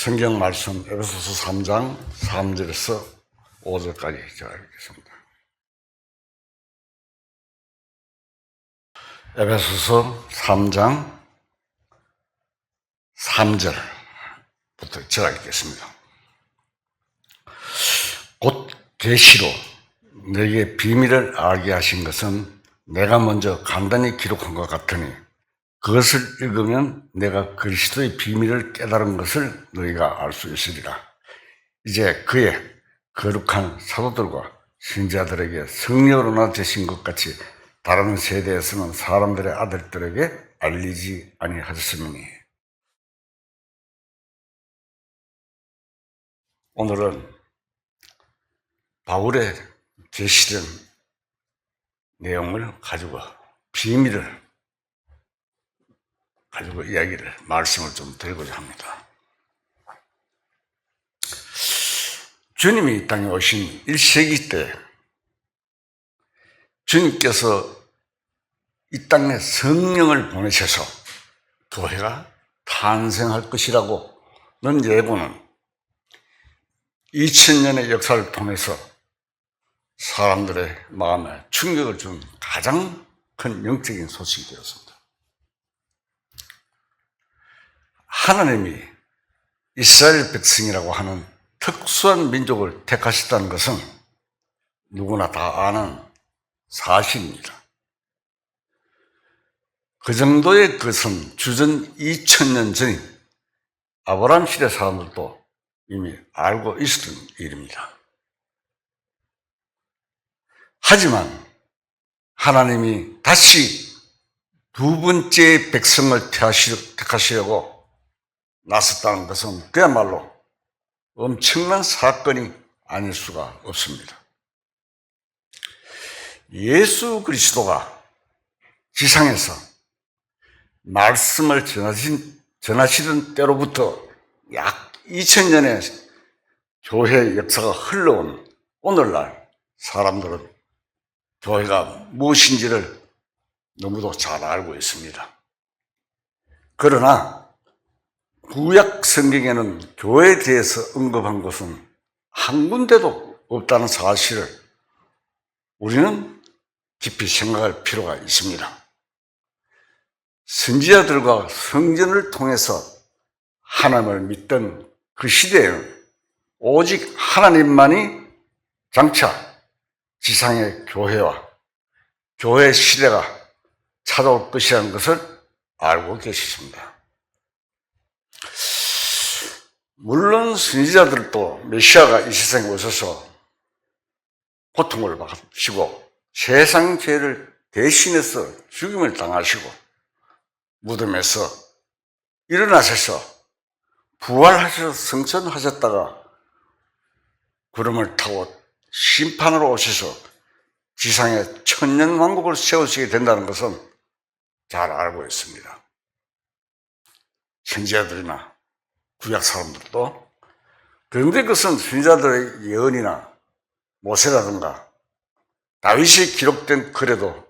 성경 말씀 에베소서 3장 3절에서 5절까지 제가 읽겠습니다. 에베소서 3장 3절부터 제가 읽겠습니다. 곧 계시로 내게 비밀을 알게 하신 것은 내가 먼저 간단히 기록한 것 같으니 그것을 읽으면 내가 그리스도의 비밀을 깨달은 것을 너희가 알 수 있으리라. 이제 그의 거룩한 사도들과 신자들에게 성령으로 되신 것 같이 다른 세대에서는 사람들의 아들들에게 알리지 아니하셨으니. 오늘은 바울의 계시된 내용을 가지고 비밀을 가지고 말씀을 좀 드리고자 합니다. 주님이 이 땅에 오신 1세기 때 주님께서 이 땅에 성령을 보내셔서 교회가 탄생할 것이라고는 예고는 2000년의 역사를 통해서 사람들의 마음에 충격을 준 가장 큰 영적인 소식이 되었습니다. 하나님이 이스라엘 백성이라고 하는 특수한 민족을 택하셨다는 것은 누구나 다 아는 사실입니다. 그 정도의 것은 주전 2000년 전인 아브라함 시대 사람들도 이미 알고 있었던 일입니다. 하지만 하나님이 다시 두 번째 백성을 택하시려고 나섰다는 것은 그야말로 엄청난 사건이 아닐 수가 없습니다. 예수 그리스도가 지상에서 말씀을 전하시던 때로부터 약 2000년의 교회 역사가 흘러온 오늘날 사람들은 교회가 무엇인지를 너무도 잘 알고 있습니다. 그러나 구약 성경에는 교회에 대해서 언급한 것은 한 군데도 없다는 사실을 우리는 깊이 생각할 필요가 있습니다. 선지자들과 성전을 통해서 하나님을 믿던 그 시대에는 오직 하나님만이 장차 지상의 교회와 교회 시대가 찾아올 것이라는 것을 알고 계셨습니다. 물론 선지자들도 메시아가 이 세상에 오셔서 고통을 받으시고 세상 죄를 대신해서 죽임을 당하시고 무덤에서 일어나셔서 부활하셔서 승천하셨다가 구름을 타고 심판으로 오셔서 지상에 천년왕국을 세우시게 된다는 것은 잘 알고 있습니다. 선지자들이나 구약 사람들도. 그런데 그것은 선지자들의 예언이나 모세라든가 다윗이 기록된 글에도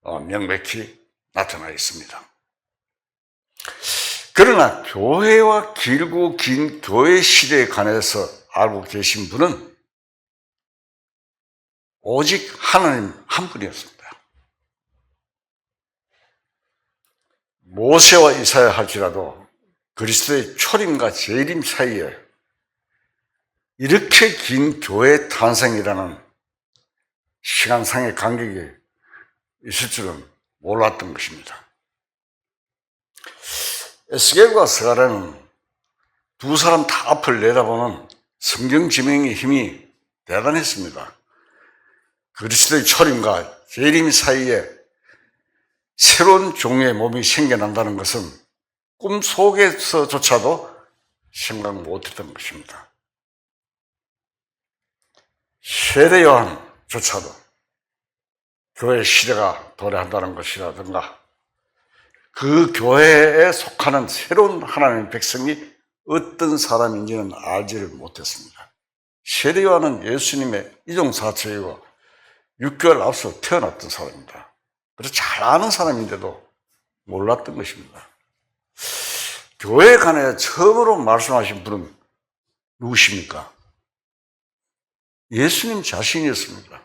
명백히 나타나 있습니다. 그러나 교회와 길고 긴 교회 시대에 관해서 알고 계신 분은 오직 하나님 한 분이었습니다. 모세와 이사야 할지라도 그리스도의 초림과 재림 사이에 이렇게 긴 교회 탄생이라는 시간상의 간격이 있을 줄은 몰랐던 것입니다. 에스겔과 스가랴는 두 사람 다 앞을 내다보는 성경 지명의 힘이 대단했습니다. 그리스도의 초림과 재림 사이에 새로운 종의 몸이 생겨난다는 것은 꿈속에서조차도 생각 못했던 것입니다. 세례 요한조차도 교회 시대가 도래한다는 것이라든가 그 교회에 속하는 새로운 하나님의 백성이 어떤 사람인지는 알지를 못했습니다. 세례 요한은 예수님의 이종사처이고 6개월 앞서 태어났던 사람입니다. 그래서 잘 아는 사람인데도 몰랐던 것입니다. 교회에 관해 처음으로 말씀하신 분은 누구십니까? 예수님 자신이었습니다.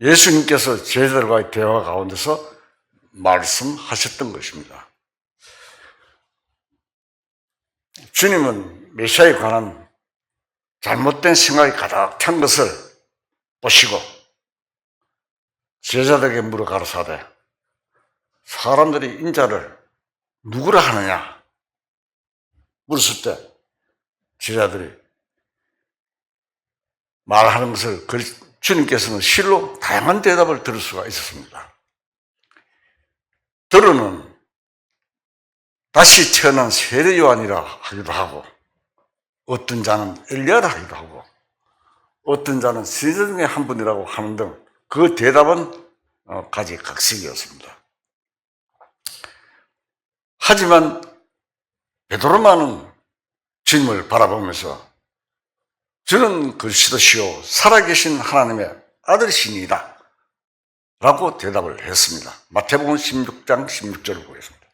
예수님께서 제자들과의 대화 가운데서 말씀하셨던 것입니다. 주님은 메시아에 관한 잘못된 생각이 가득 찬 것을 보시고 제자들에게 물어 가로사대 사람들이 인자를 누구라 하느냐 물었을 때 제자들이 말하는 것을 주님께서는 실로 다양한 대답을 들을 수가 있었습니다. 들어는 다시 태어난 세례 요한이라 하기도 하고 어떤 자는 엘리야라 하기도 하고 어떤 자는 선지자 중에 한 분이라고 하는 등 그 대답은 가지각색이었습니다. 하지만 베드로만은 주님을 바라보면서 저는 그리스도시요 살아계신 하나님의 아들이시니이다 라고 대답을 했습니다. 마태복음 16장 16절을 보겠습니다.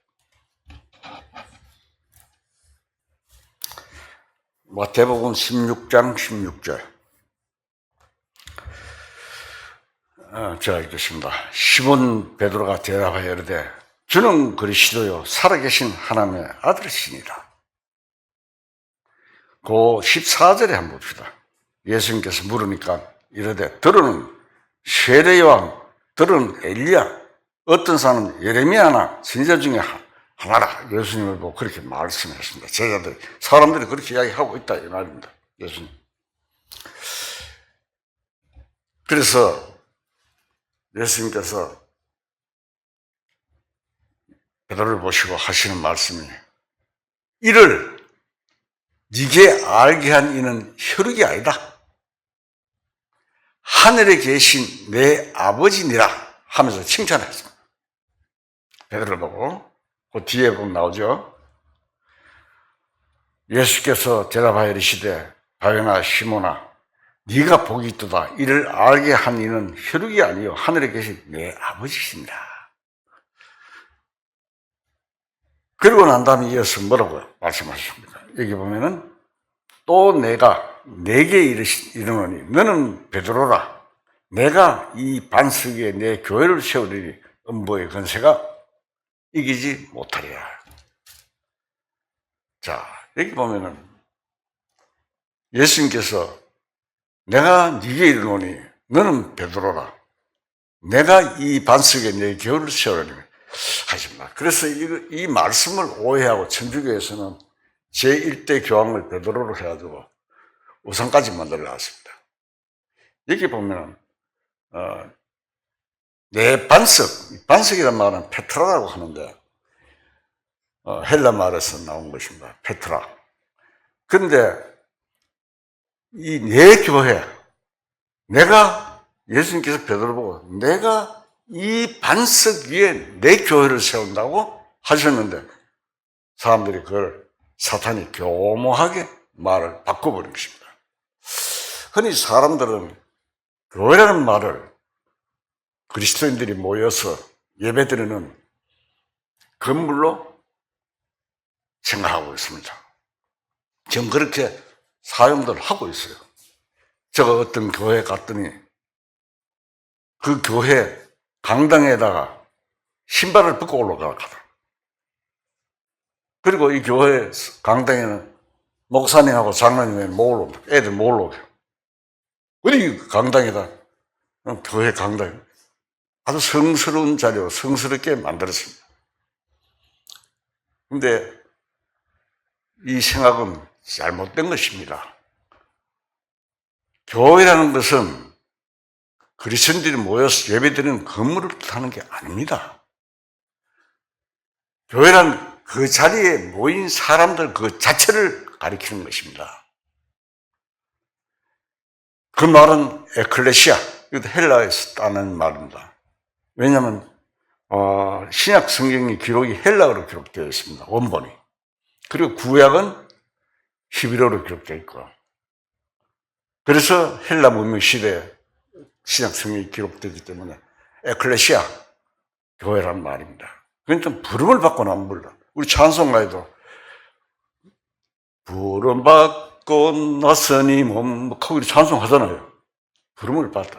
마태복음 16장 16절 제가 읽겠습니다. 시몬 베드로가 대답하여 이르되 주는 그리스도요 살아계신 하나님의 아들이시니라. 그 14절에 한번 봅시다. 예수님께서 물으니까 이르되 들으는 세례요한 들은 엘리야 어떤 사람은 예레미야나 선지자 중에 하나라. 예수님을 보고 그렇게 말씀했습니다. 제자들 사람들이 그렇게 이야기하고 있다 이 말입니다. 예수님. 그래서 예수님께서 베드로를 보시고 하시는 말씀이 이를 네게 알게 한 이는 혈육이 아니다. 하늘에 계신 내 아버지니라 하면서 칭찬했습니다. 베드로를 보고 그 뒤에 보면 나오죠. 예수께서 대답하여 이르시되 바요나 시몬아 네가 복이 있도다. 이를 알게 한 이는 혈육이 아니요 하늘에 계신 내 아버지시니라. 그리고 난 다음에 이어서 뭐라고 말씀하십니까? 여기 보면은 또 내가 내게 이르노니 너는 베드로라. 내가 이 반석 위에 내 교회를 세우리니 음보의 권세가 이기지 못하리라. 자, 여기 보면은 예수님께서 내가 네게 이르노니 너는 베드로라. 내가 이 반석에 내 교회를 세우리니 하십니다. 그래서 이 말씀을 오해하고 천주교에서는 제1대 교황을 베드로로 해가지고 우상까지 만들어 놨습니다. 여기 보면은 내 반석이란 말은 페트라라고 하는데 헬라 말에서 나온 것입니다. 페트라. 그런데 이 내 교회, 내가 예수님께서 베드로 보고 내가 이 반석 위에 내 교회를 세운다고 하셨는데 사람들이 그걸 사탄이 교모하게 말을 바꿔버린 것입니다. 흔히 사람들은 교회라는 말을 그리스도인들이 모여서 예배드리는 건물로 생각하고 있습니다. 지금 그렇게 사용들 하고 있어요. 제가 어떤 교회에 갔더니 그 교회 강당에다가 신발을 벗고 올라가거든. 그리고 이 교회 강당에는 목사님하고 장로님이 못 올라옵니다. 애들 못 올라오게. 우리 강당에다, 교회 강당에 아주 성스러운 자리로 성스럽게 만들었습니다. 근데 이 생각은 잘못된 것입니다. 교회라는 것은 그리스도인들이 모여서 예배드리는 건물을 뜻하는 게 아닙니다. 교회란 그 자리에 모인 사람들 그 자체를 가리키는 것입니다. 그 말은 에클레시아, 이것도 헬라에서 따는 말입니다. 왜냐하면 신약 성경의 기록이 헬라어로 기록되어 있습니다. 원본이. 그리고 구약은 히브리어로 기록되어 있고, 그래서 헬라 문명 시대에 신약 성경이 기록되기 때문에 에클레시아, 교회란 말입니다. 그건 좀 부름을 받고 나온 물론 우리 찬송가에도 부름받고 나서니 우리 찬송하잖아요. 부름을 받다.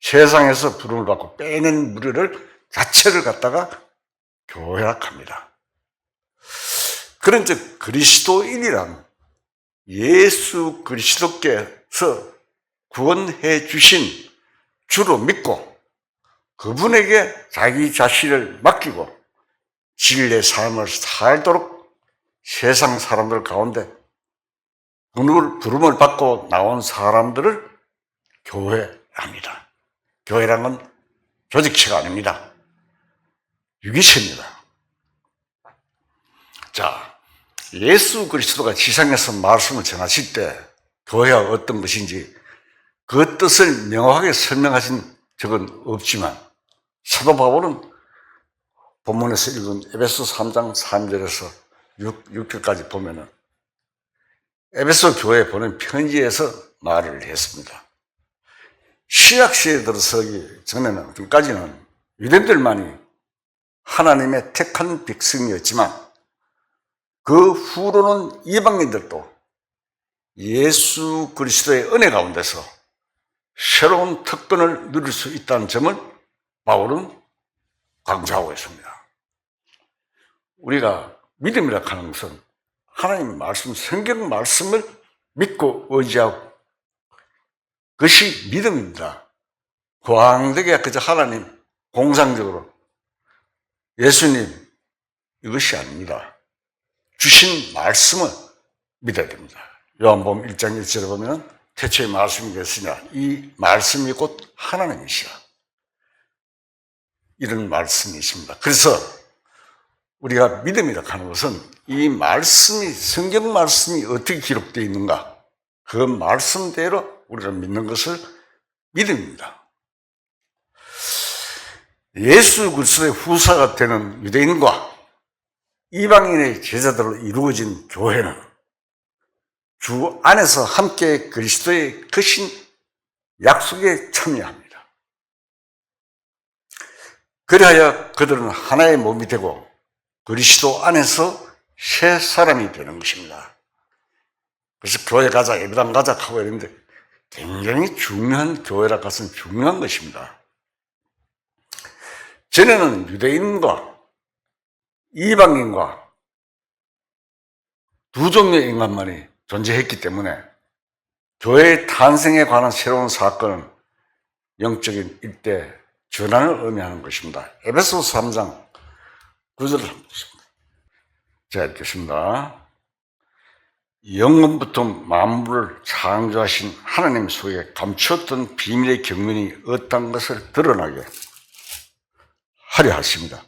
세상에서 부름을 받고 빼낸 무리를 자체를 갖다가 교회락합니다. 그런즉 그리스도인이란 예수 그리스도께서 구원해 주신 주로 믿고 그분에게 자기 자신을 맡기고 진리의 삶을 살도록 세상 사람들 가운데 부름을 받고 나온 사람들을 교회랍니다. 교회란 건 조직체가 아닙니다. 유기체입니다. 자, 예수 그리스도가 지상에서 말씀을 전하실 때 교회가 어떤 것인지 그 뜻을 명확하게 설명하신 적은 없지만 사도 바울은 본문에서 읽은 에베소 3장 3절에서 6절까지 보면은 에베소 교회에 보낸 편지에서 말을 했습니다. 신약시대에 들어서기 전에는, 지금까지는 유대인들만이 하나님의 택한 백성이었지만 그 후로는 이방인들도 예수 그리스도의 은혜 가운데서 새로운 특권을 누릴 수 있다는 점을 바울은 강조하고 있습니다. 우리가 믿음이라 하는 것은 하나님의 말씀, 성경 말씀을 믿고 의지하고 그것이 믿음입니다. 고황되게 그저 하나님 공상적으로 예수님 이것이 아닙니다. 주신 말씀을 믿어야 됩니다. 요한복음 1장 1절에 보면 태초에 말씀이 계시냐 이 말씀이 곧 하나님이시라 이런 말씀이십니다. 그래서 우리가 믿음이라 하는 것은 이 말씀이 성경 말씀이 어떻게 기록되어 있는가 그 말씀대로 우리가 믿는 것을 믿음입니다. 예수 그리스도의 후사가 되는 유대인과 이방인의 제자들로 이루어진 교회는 주 안에서 함께 그리스도의 크신 약속에 참여합니다. 그리하여 그들은 하나의 몸이 되고 그리스도 안에서 새 사람이 되는 것입니다. 그래서 교회 가자, 예배당 가자 하고 이랬는데 굉장히 중요한 교회라 것은 중요한 것입니다. 전에는 유대인과 이방인과 두 종류의 인간만이 존재했기 때문에 교회의 탄생에 관한 새로운 사건은 영적인 일대 전환을 의미하는 것입니다. 에베소 3장 9절을 한번 보겠습니다. 제가 읽겠습니다. 영원부터 만물을 창조하신 하나님 속에 감추었던 비밀의 경륜이 어떤 것을 드러나게 하려 하십니다.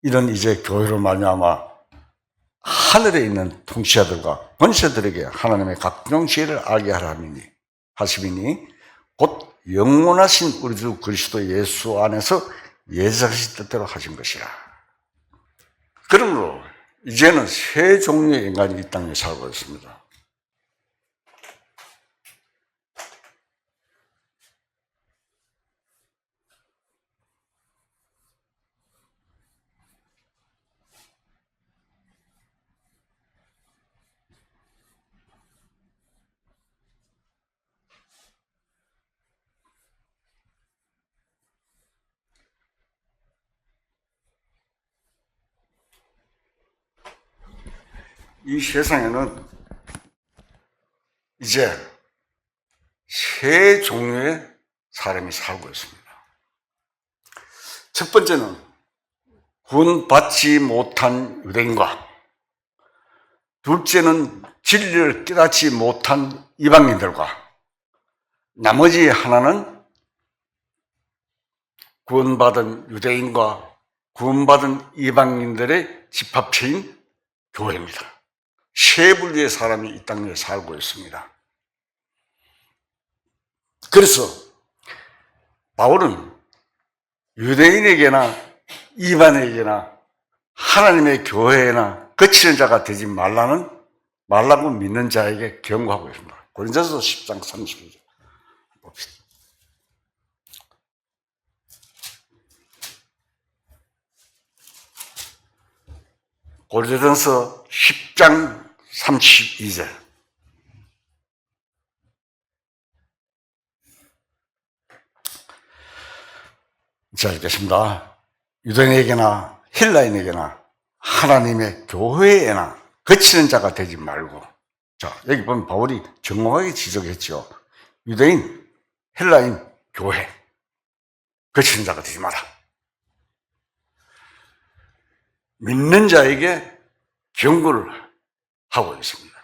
이런 이제 교회로 말미암아 하늘에 있는 통치자들과 권세들에게 하나님의 각종 지혜를 알게 하시미니 곧 영원하신 우리 주 그리스도 예수 안에서 예정하신 뜻대로 하신 것이라. 그러므로 이제는 세 종류의 인간이 이 땅에 살고 있습니다. 이 세상에는 이제 세 종류의 사람이 살고 있습니다. 첫 번째는 구원받지 못한 유대인과 둘째는 진리를 깨닫지 못한 이방인들과 나머지 하나는 구원받은 유대인과 구원받은 이방인들의 집합체인 교회입니다. 세 분류의 사람이 이 땅에 살고 있습니다. 그래서 바울은 유대인에게나 이방인에게나 하나님의 교회에나 거치는 자가 되지 말라고 믿는 자에게 경고하고 있습니다. 고린도서 10장 35절 봅시다. 고린도전서 10장 32절. 자, 읽겠습니다. 유대인에게나 헬라인에게나 하나님의 교회에나 거치는 자가 되지 말고. 자, 여기 보면 바울이 정확하게 지적했죠. 유대인, 헬라인, 교회. 거치는 자가 되지 마라. 믿는 자에게 경고를 하고 있습니다.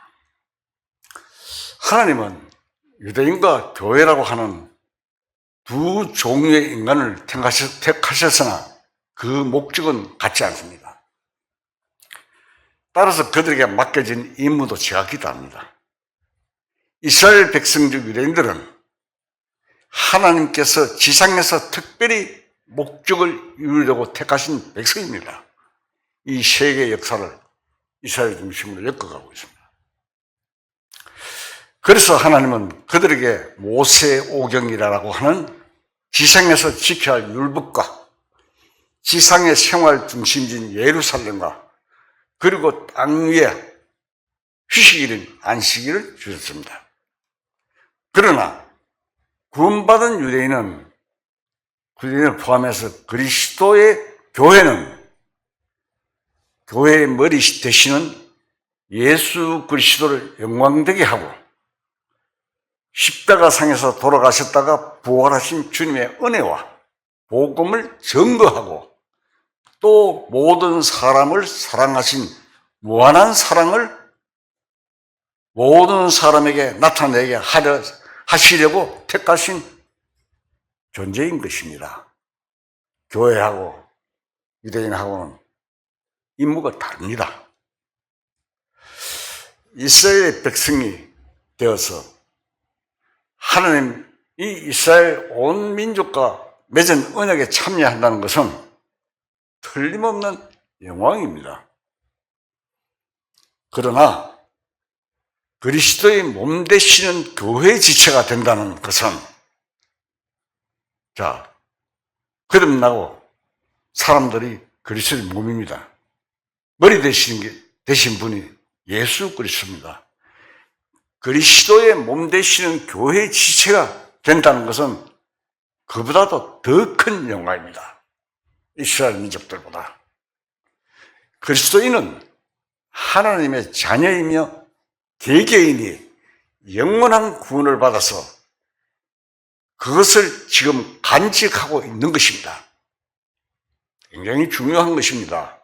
하나님은 유대인과 교회라고 하는 두 종류의 인간을 택하셨으나 그 목적은 같지 않습니다. 따라서 그들에게 맡겨진 임무도 제각기도 합니다. 이스라엘 백성 중 유대인들은 하나님께서 지상에서 특별히 목적을 이루려고 택하신 백성입니다. 이 세계 역사를 이스라엘 중심으로 엮어가고 있습니다. 그래서 하나님은 그들에게 모세오경이라고 하는 지상에서 지켜야 할 율법과 지상의 생활 중심지인 예루살렘과 그리고 땅 위에 휴식일인 안식일을 주셨습니다. 그러나 구원받은 유대인을 포함해서 그리스도의 교회는 교회의 머리 되시는 예수 그리스도를 영광되게 하고 십자가상에서 돌아가셨다가 부활하신 주님의 은혜와 복음을 증거하고 또 모든 사람을 사랑하신 무한한 사랑을 모든 사람에게 나타내게 하시려고 택하신 존재인 것입니다. 교회하고 유대인하고는 임무가 다릅니다. 이스라엘의 백성이 되어서 하나님 이 이스라엘 온 민족과 맺은 언약에 참여한다는 것은 틀림없는 영광입니다. 그러나 그리스도의 몸 되시는 교회 지체가 된다는 것은 거듭나고 사람들이 그리스도의 몸입니다. 머리 되신 분이 예수 그리스도입니다. 그리스도의 몸 되시는 교회 지체가 된다는 것은 그보다도 더 큰 영광입니다. 이스라엘 민족들보다. 그리스도인은 하나님의 자녀이며 개개인이 영원한 구원을 받아서 그것을 지금 간직하고 있는 것입니다. 굉장히 중요한 것입니다.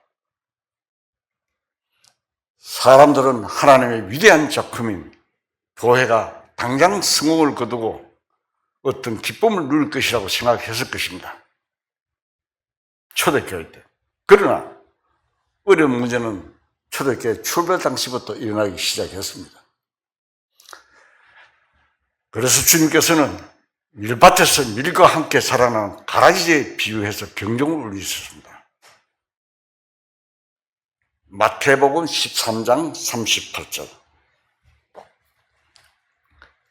사람들은 하나님의 위대한 작품인 교회가 당장 성공을 거두고 어떤 기쁨을 누릴 것이라고 생각했을 것입니다. 초대교회 때. 그러나 어려운 문제는 초대교회 출발 당시부터 일어나기 시작했습니다. 그래서 주님께서는 밀밭에서 밀과 함께 자라나는 가라지에 비유해서 경종을 울리셨습니다. 마태복음 13장 38절.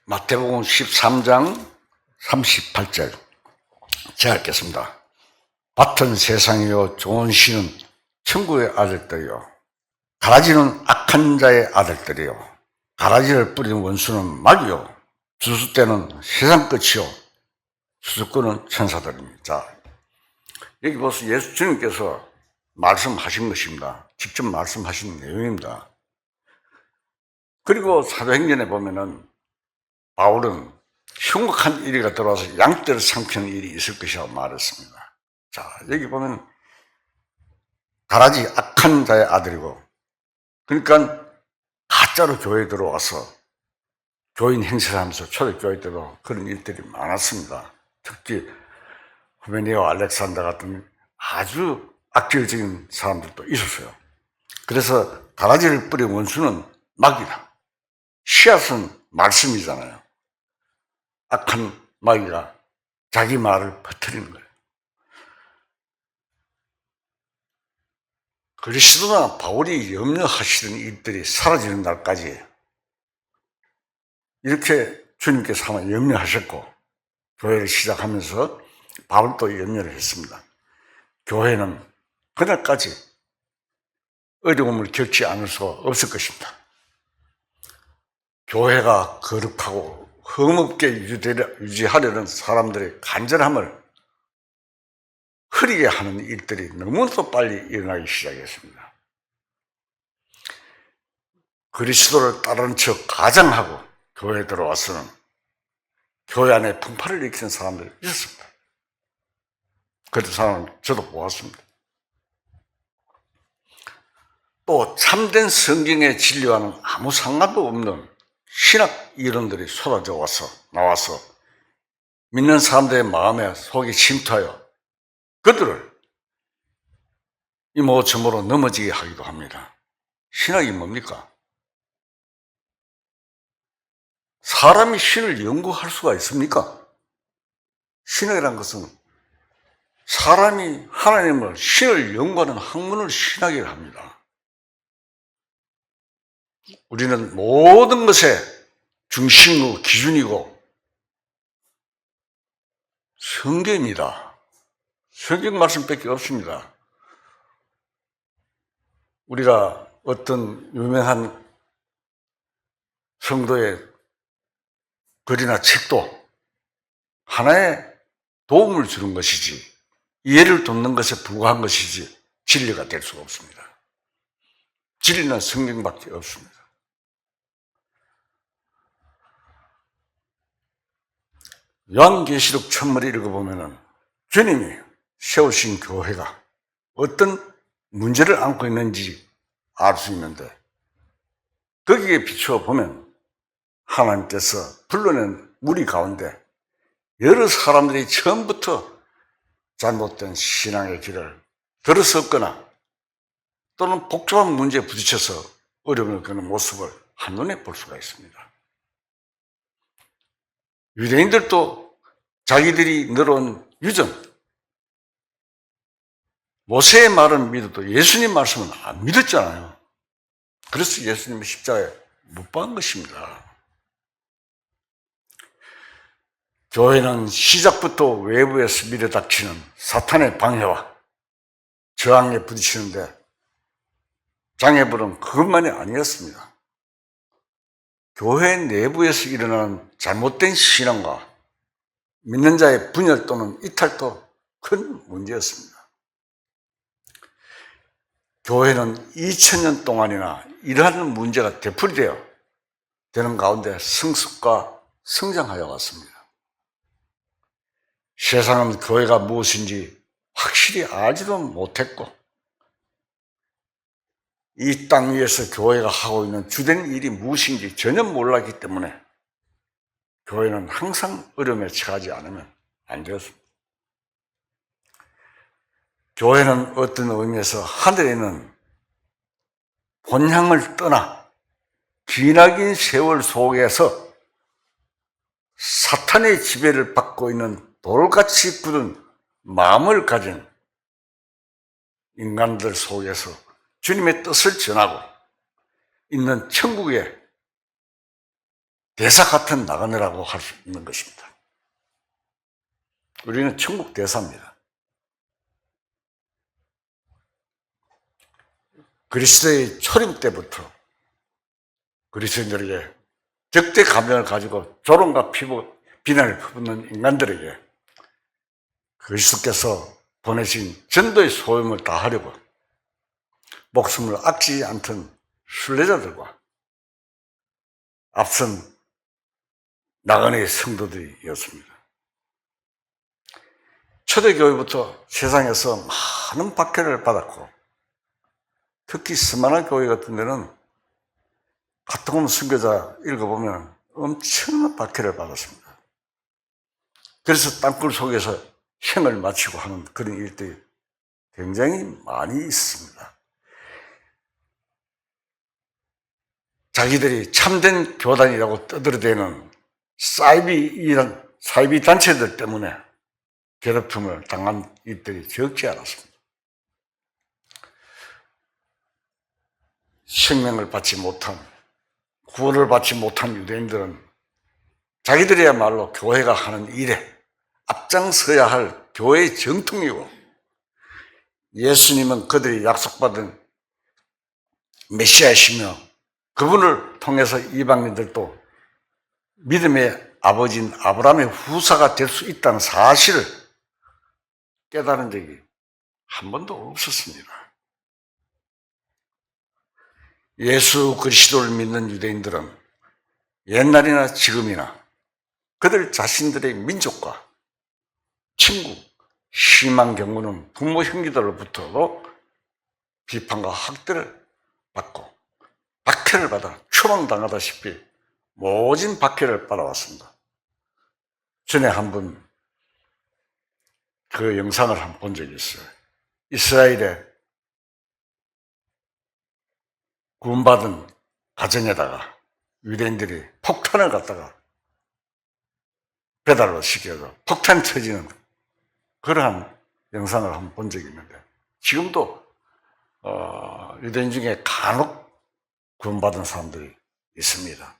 마태복음 13장 38절. 제가 읽겠습니다. 밭은 세상이요 좋은 씨는 천국의 아들들이요 가라지는 악한 자의 아들들이요 가라지를 뿌리는 원수는 마귀요 주숫대는 세상 끝이요 수수꾼은 천사들입니다. 자, 여기 보세요. 예수 주님께서 말씀하신 것입니다. 직접 말씀하신 내용입니다. 그리고 사도행전에 보면은 바울은 흉악한 이리가 들어와서 양떼를 삼키는 일이 있을 것이라고 말했습니다. 자, 여기 보면 가라지 악한 자의 아들이고, 그러니까 가짜로 교회에 들어와서 교인 행세를 하면서 초대교회 때도 그런 일들이 많았습니다. 특히 후메니오 알렉산더 같은 아주 악질적인 사람들도 있었어요. 그래서 가라지를 뿌린 원수는 마귀다. 씨앗은 말씀이잖아요. 악한 마귀가 자기 말을 퍼뜨리는 거예요. 그리스도나 바울이 염려하시던 일들이 사라지는 날까지 이렇게 주님께서 한번 염려하셨고, 교회를 시작하면서 바울도 염려를 했습니다. 교회는 그날까지 어려움을 겪지 않을 수가 없을 것입니다. 교회가 거룩하고 흠없게 유지하려는 사람들의 간절함을 흐리게 하는 일들이 너무도 빨리 일어나기 시작했습니다. 그리스도를 따르는 척 가장하고 교회에 들어와서는 교회 안에 풍파를 일으키는 사람들이 있었습니다. 그런 사람은 저도 보았습니다. 또 참된 성경의 진리와는 아무 상관도 없는 신학 이론들이 쏟아져 나와서 믿는 사람들의 마음에 속에 침투하여 그들을 이모저모로 넘어지게 하기도 합니다. 신학이 뭡니까? 사람이 신을 연구할 수가 있습니까? 신학이란 것은 사람이 하나님을, 신을 연구하는 학문을 신학이라 합니다. 우리는 모든 것의 중심이고 기준이고 성경입니다. 성경 말씀밖에 없습니다. 우리가 어떤 유명한 성도의 글이나 책도 하나의 도움을 주는 것이지 이해를 돕는 것에 불과한 것이지 진리가 될 수가 없습니다. 진리는 성경밖에 없습니다. 요한계시록 천문을 읽어보면 주님이 세우신 교회가 어떤 문제를 안고 있는지 알 수 있는데 거기에 비추어 보면 하나님께서 불러낸 무리 가운데 여러 사람들이 처음부터 잘못된 신앙의 길을 들어섰거나 또는 복잡한 문제에 부딪혀서 어려움을 겪는 모습을 한눈에 볼 수가 있습니다. 유대인들도 자기들이 늘어온 유전, 모세의 말은 믿어도 예수님 말씀은 안 믿었잖아요. 그래서 예수님은 십자가에 못 박은 것입니다. 교회는 시작부터 외부에서 밀어닥치는 사탄의 방해와 저항에 부딪히는데 장애물은 그것만이 아니었습니다. 교회 내부에서 일어나는 잘못된 신앙과 믿는 자의 분열 또는 이탈도 큰 문제였습니다. 교회는 2000년 동안이나 이러한 문제가 되풀이되어 되는 가운데 성숙과 성장하여 왔습니다. 세상은 교회가 무엇인지 확실히 알지도 못했고 이 땅 위에서 교회가 하고 있는 주된 일이 무엇인지 전혀 몰랐기 때문에 교회는 항상 어려움에 처하지 않으면 안 되었습니다. 교회는 어떤 의미에서 하늘에 있는 본향을 떠나 기나긴 세월 속에서 사탄의 지배를 받고 있는 돌같이 굳은 마음을 가진 인간들 속에서 주님의 뜻을 전하고 있는 천국의 대사 같은 나그네라고 할 수 있는 것입니다. 우리는 천국 대사입니다. 그리스도의 초림 때부터 그리스도인들에게 적대 감정을 가지고 조롱과 비난을 퍼붓는 인간들에게 그리스도께서 보내신 전도의 소임을 다하려고 목숨을 아끼지 않던 순례자들과 앞선 나그네의 성도들이었습니다. 초대교회부터 세상에서 많은 박해를 받았고 특히 스마나 교회 같은 데는 카타콤 선교자 읽어보면 엄청난 박해를 받았습니다. 그래서 땅굴 속에서 생을 마치고 하는 그런 일들이 굉장히 많이 있습니다. 자기들이 참된 교단이라고 떠들어대는 사이비 단체들 때문에 괴롭힘을 당한 일들이 적지 않았습니다. 생명을 받지 못한, 구원을 받지 못한 유대인들은 자기들이야말로 교회가 하는 일에 앞장서야 할 교회의 정통이고 예수님은 그들이 약속받은 메시아이시며 그분을 통해서 이방인들도 믿음의 아버지인 아브라함의 후사가 될 수 있다는 사실을 깨달은 적이 한 번도 없었습니다. 예수 그리스도를 믿는 유대인들은 옛날이나 지금이나 그들 자신들의 민족과 친구, 심한 경우는 부모 형제들로부터도 비판과 학대를 받고 박해를 받아 추방당하다시피 모진 박해를 받아왔습니다. 전에 한번 그 영상을 한번 본 적이 있어요. 이스라엘의 구원받은 가정에다가 유대인들이 폭탄을 갖다가 배달로 시켜서 폭탄 터지는 그러한 영상을 한번 본 적이 있는데 지금도 유대인 중에 간혹 구원받은 사람들이 있습니다.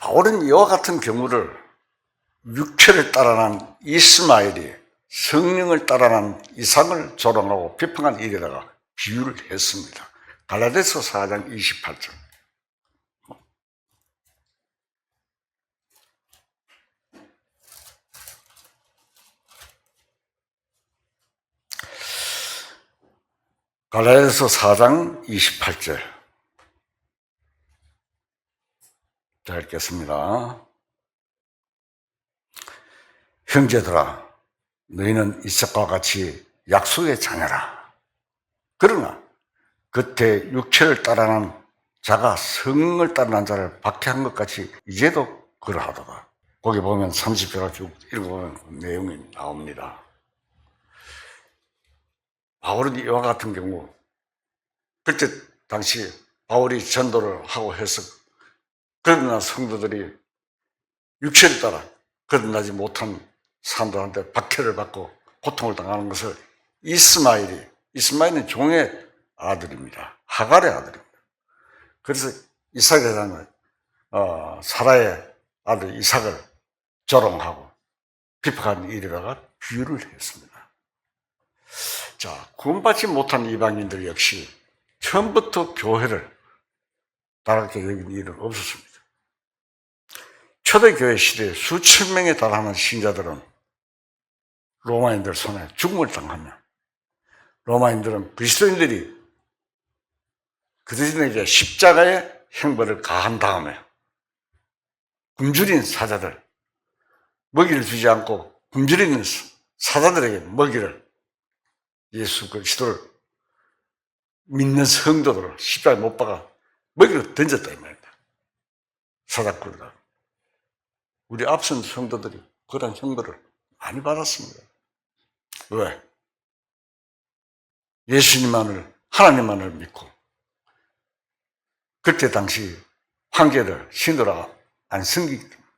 바울은 이와 같은 경우를 육체를 따라난 이스마엘이 성령을 따라난 이삭을 조롱하고 비판한 일에다가 비유를 했습니다. 갈라디아서 4장 28절. 갈라디아서 4장 28절. 자, 읽겠습니다. 형제들아, 너희는 이삭과 같이 약속의 자녀라. 그러나 겉에 육체를 따라난 자가 성을 따르는 자를 박해한 것 같이 이제도 그러하도다. 거기 보면 30절 쭉 읽어보면 내용이 나옵니다. 바울은 이와 같은 경우 그때 당시 바울이 전도를 하고 해서 그러나 성도들이 육체를 따라 거듭나지 못한 사람들한테 박해를 받고 고통을 당하는 것을 이스마엘은 종의 아들입니다. 하갈의 아들입니다. 그래서 이삭에 대한 사라의 아들 이삭을 조롱하고 비판한 일에다가 비유를 했습니다. 자, 구원받지 못한 이방인들 역시 처음부터 교회를 다르게 여긴 일은 없었습니다. 초대교회 시대에 수천 명에 달하는 신자들은 로마인들 손에 죽음을 당하며 로마인들은 그리스도인들이 그들에게 십자가의 형벌을 가한 다음에 굶주린 사자들, 먹이를 주지 않고 굶주리는 사자들에게 먹이를 예수 그리스도를 믿는 성도들을 십자가에 못 박아 먹이를 던졌다 이 말입니다. 사자꿀다. 우리 앞선 성도들이 그런 형벌을 많이 받았습니다. 왜? 예수님만을, 하나님만을 믿고 그때 당시 황제를 신으로 안 섬기기 때문에.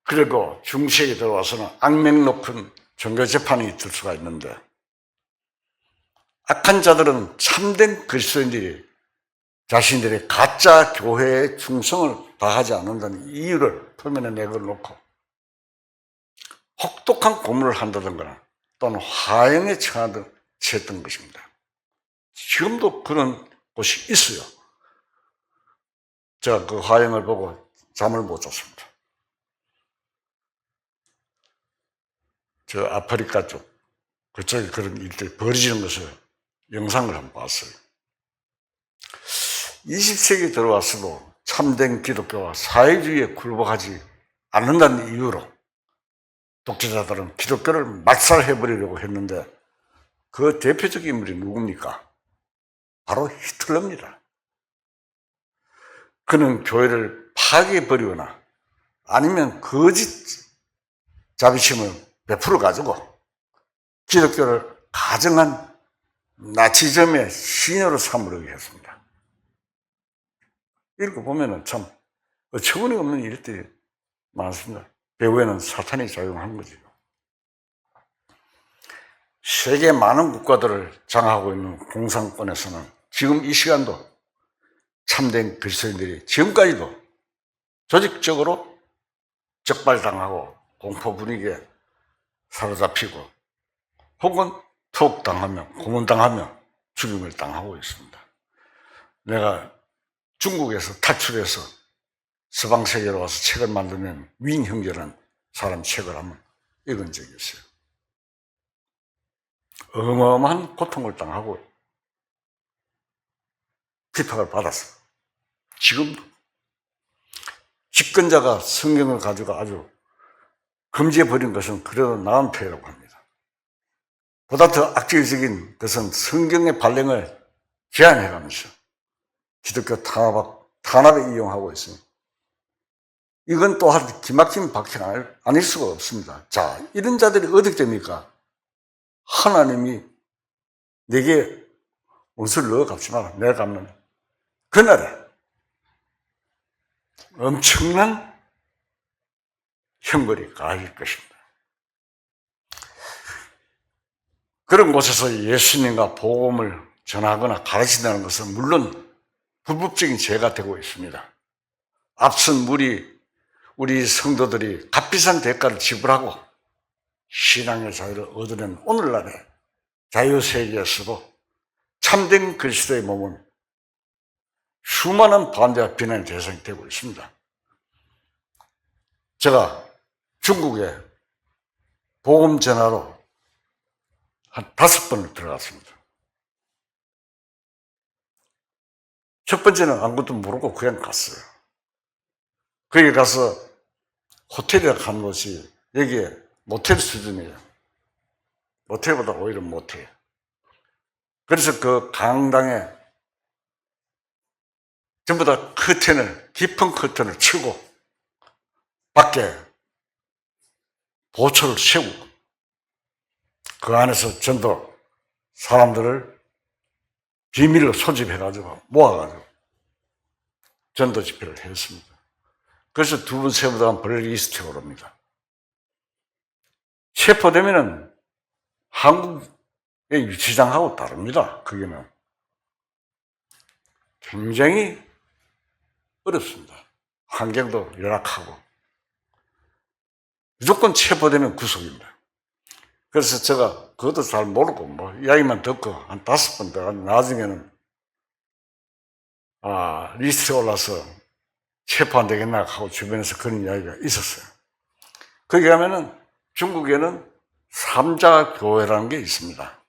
그리고 중세에 들어와서는 악명 높은 종교재판이 있을 수가 있는데 악한 자들은 참된 그리스도인들이 자신들의 가짜 교회에 충성을 다하지 않는다는 이유를 표면에 내걸놓고 혹독한 고문을 한다든가 또는 화형에 처했던 것입니다. 지금도 그런 곳이 있어요. 제가 그 화형을 보고 잠을 못 잤습니다. 저 아프리카 쪽, 그쪽에 그런 일들이 벌어지는 것을 영상을 한번 봤어요. 20세기 들어왔어도 참된 기독교와 사회주의에 굴복하지 않는다는 이유로 독재자들은 기독교를 말살해버리려고 했는데 그 대표적인 인물이 누굽니까? 바로 히틀러입니다. 그는 교회를 파괴해버리거나 아니면 거짓 자비심을 베풀어가지고 기독교를 가정한 나치즘의 신여로 삼으려고 했습니다. 이렇게 보면은 참 어처구니 없는 일들이 많습니다. 배후에는 사탄이 작용한 거죠. 세계 많은 국가들을 장악하고 있는 공산권에서는 지금 이 시간도 참된 그리스도인들이 지금까지도 조직적으로 적발당하고 공포 분위기에 사로잡히고 혹은 투옥당하며 고문당하며 죽임을 당하고 있습니다. 내가 중국에서 탈출해서 서방세계로 와서 책을 만들면 윙형제라는 사람 책을 한번 읽은 적이 있어요. 어마어마한 고통을 당하고 핍박을 받았어요. 지금도 집권자가 성경을 가지고 아주 금지해버린 것은 그래도 나은 패라고 합니다. 보다 더 악질적인 것은 성경의 발령을 제한해가면서 기독교 탄압에 이용하고 있습니다. 이건 또한 기막힌 박해가 아닐 수가 없습니다. 자, 이런 자들이 어떻게 됩니까? 하나님이 내게 원수를 넣어 갚지 마라. 내가 갚는 그날에 엄청난 형벌이 가해질 것입니다. 그런 곳에서 예수님과 복음을 전하거나 가르친다는 것은 물론 불법적인 죄가 되고 있습니다. 앞선 우리 성도들이 값비싼 대가를 지불하고 신앙의 자유를 얻으려는 오늘날의 자유세계에서도 참된 그리스도의 몸은 수많은 반대와 비난의 대상이 되고 있습니다. 제가 중국에 복음 전하러 한 5번을 들어갔습니다. 첫 번째는 아무것도 모르고 그냥 갔어요. 거기 가서 호텔에 간 곳이 여기에 모텔 수준이에요. 모텔보다 오히려 못해요. 그래서 그 강당에 전부 다 깊은 커튼을 치고 밖에 보초를 세우고 그 안에서 전도 사람들을 비밀로 소집해가지고 모아가지고 전도 집회를 했습니다. 그래서 2번, 3번 동안 블랙리스트에 오릅니다. 체포되면은 한국의 유치장하고 다릅니다. 거기는 굉장히 어렵습니다. 환경도 열악하고 무조건 체포되면 구속입니다. 그래서 제가 그것도 잘 모르고 이야기만 듣고 한 5번 더 나중에는 리스트에 올라서 체포 안 되겠나 하고 주변에서 그런 이야기가 있었어요. 거기 가면은 중국에는 삼자교회라는 게 있습니다.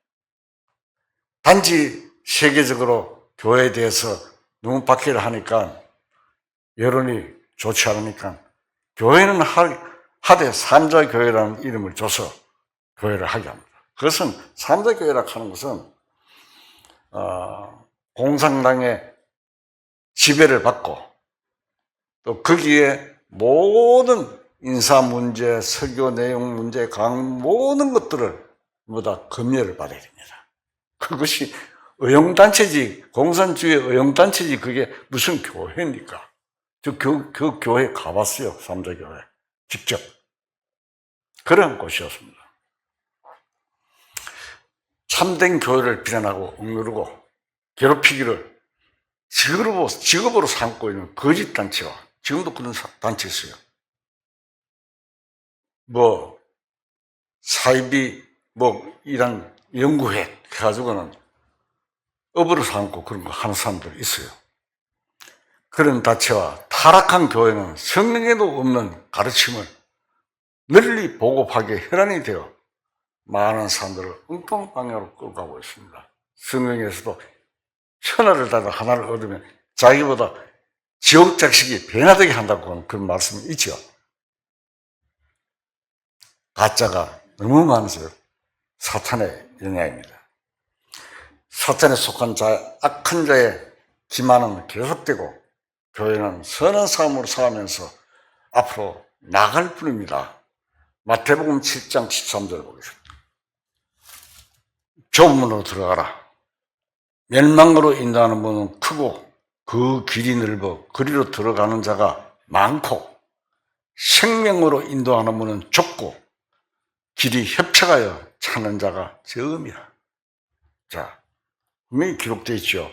단지 세계적으로 교회에 대해서 너무 박해를 하니까 여론이 좋지 않으니까 교회는 하되 삼자교회라는 이름을 줘서 교회를 하게 합니다. 그것은 삼자교회라고 하는 것은 공산당의 지배를 받고 또 거기에 모든 인사 문제, 설교 내용 문제, 모든 것들을 모두 다 검열을 받아야 됩니다. 그것이 의용단체지, 공산주의 의용단체지 그게 무슨 교회입니까? 그 교회 가봤어요. 삼자교회. 직접. 그런 곳이었습니다. 참된 교회를 비난하고 억누르고 괴롭히기를 직업으로 삼고 있는 거짓 단체와 지금도 그런 단체 있어요. 사이비, 이런 연구회 해가지고는 업으로 삼고 그런 거 하는 사람들 있어요. 그런 단체와 타락한 교회는 성경에도 없는 가르침을 널리 보급하기에 혈안이 되어 많은 사람들을 엉뚱한 방향으로 끌고 가고 있습니다. 성경에서도 천하를 다져 하나를 얻으면 자기보다 지옥 자식이 변화되게 한다고 하는 그런 말씀이 있죠. 가짜가 너무 많으세요. 사탄의 영향입니다. 사탄에 속한 악한 자의 기만은 계속되고 교회는 선한 삶으로 살아가면서 앞으로 나갈 뿐입니다. 마태복음 7장 13절 보겠습니다. 좁은 문으로 들어가라. 멸망으로 인도하는 문은 크고 그 길이 넓어 그리로 들어가는 자가 많고 생명으로 인도하는 문은 좁고 길이 협착하여 찾는 자가 적음이라. 자, 분명히 기록되어 있죠.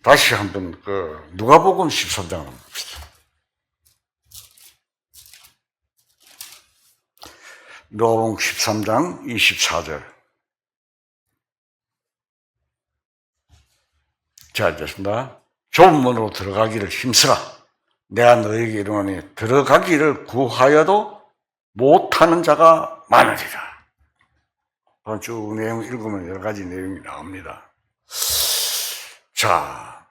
다시 한번 누가복음 13장을 한번 봅시다. 누가복음 13장 24절. 자, 됐습니다. 좁은 문으로 들어가기를 힘쓰라. 내가 너에게 이르노니 들어가기를 구하여도 못하는 자가 많으리라. 쭉 내용 읽으면 여러 가지 내용이 나옵니다. 자,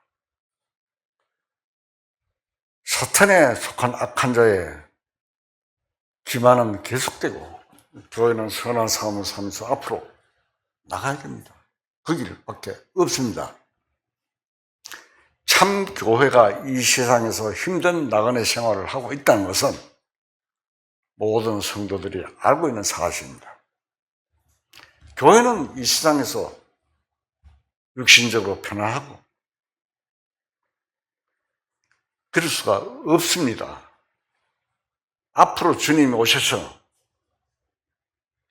사탄에 속한 악한 자의 기만은 계속되고 교회는 선한 삶을 살면서 앞으로 나가야 됩니다. 그 길밖에 없습니다. 참 교회가 이 세상에서 힘든 나그네 생활을 하고 있다는 것은 모든 성도들이 알고 있는 사실입니다. 교회는 이 세상에서 육신적으로 편안하고 그럴 수가 없습니다. 앞으로 주님이 오셔서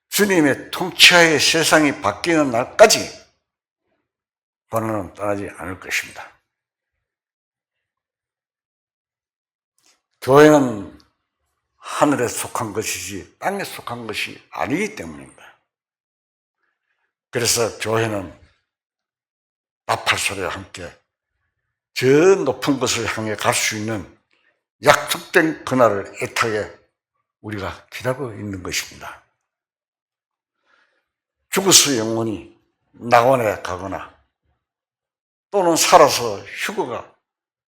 주님의 통치하에 세상이 바뀌는 날까지 고난은 떠나지 않을 것입니다. 교회는 하늘에 속한 것이지 땅에 속한 것이 아니기 때문입니다. 그래서 교회는 나팔소리와 함께 저 높은 것을 향해 갈 수 있는 약속된 그날을 애타게 우리가 기다리고 있는 것입니다. 죽어서 영혼이 낙원에 가거나 또는 살아서 휴거가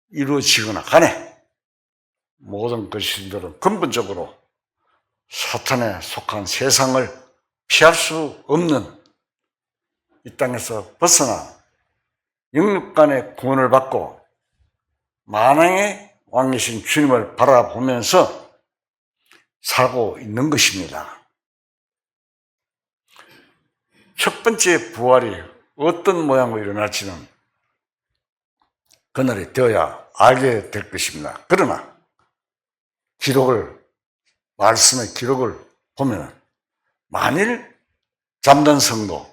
이루어지거나 간에 모든 것들은 근본적으로 사탄에 속한 세상을 피할 수 없는 이 땅에서 벗어나 영육간의 구원을 받고 만왕의 왕이신 주님을 바라보면서 살고 있는 것입니다. 첫 번째 부활이 어떤 모양으로 일어날지는 그날이 되어야 알게 될 것입니다. 그러나 말씀의 기록을 보면 만일 잠든 성도,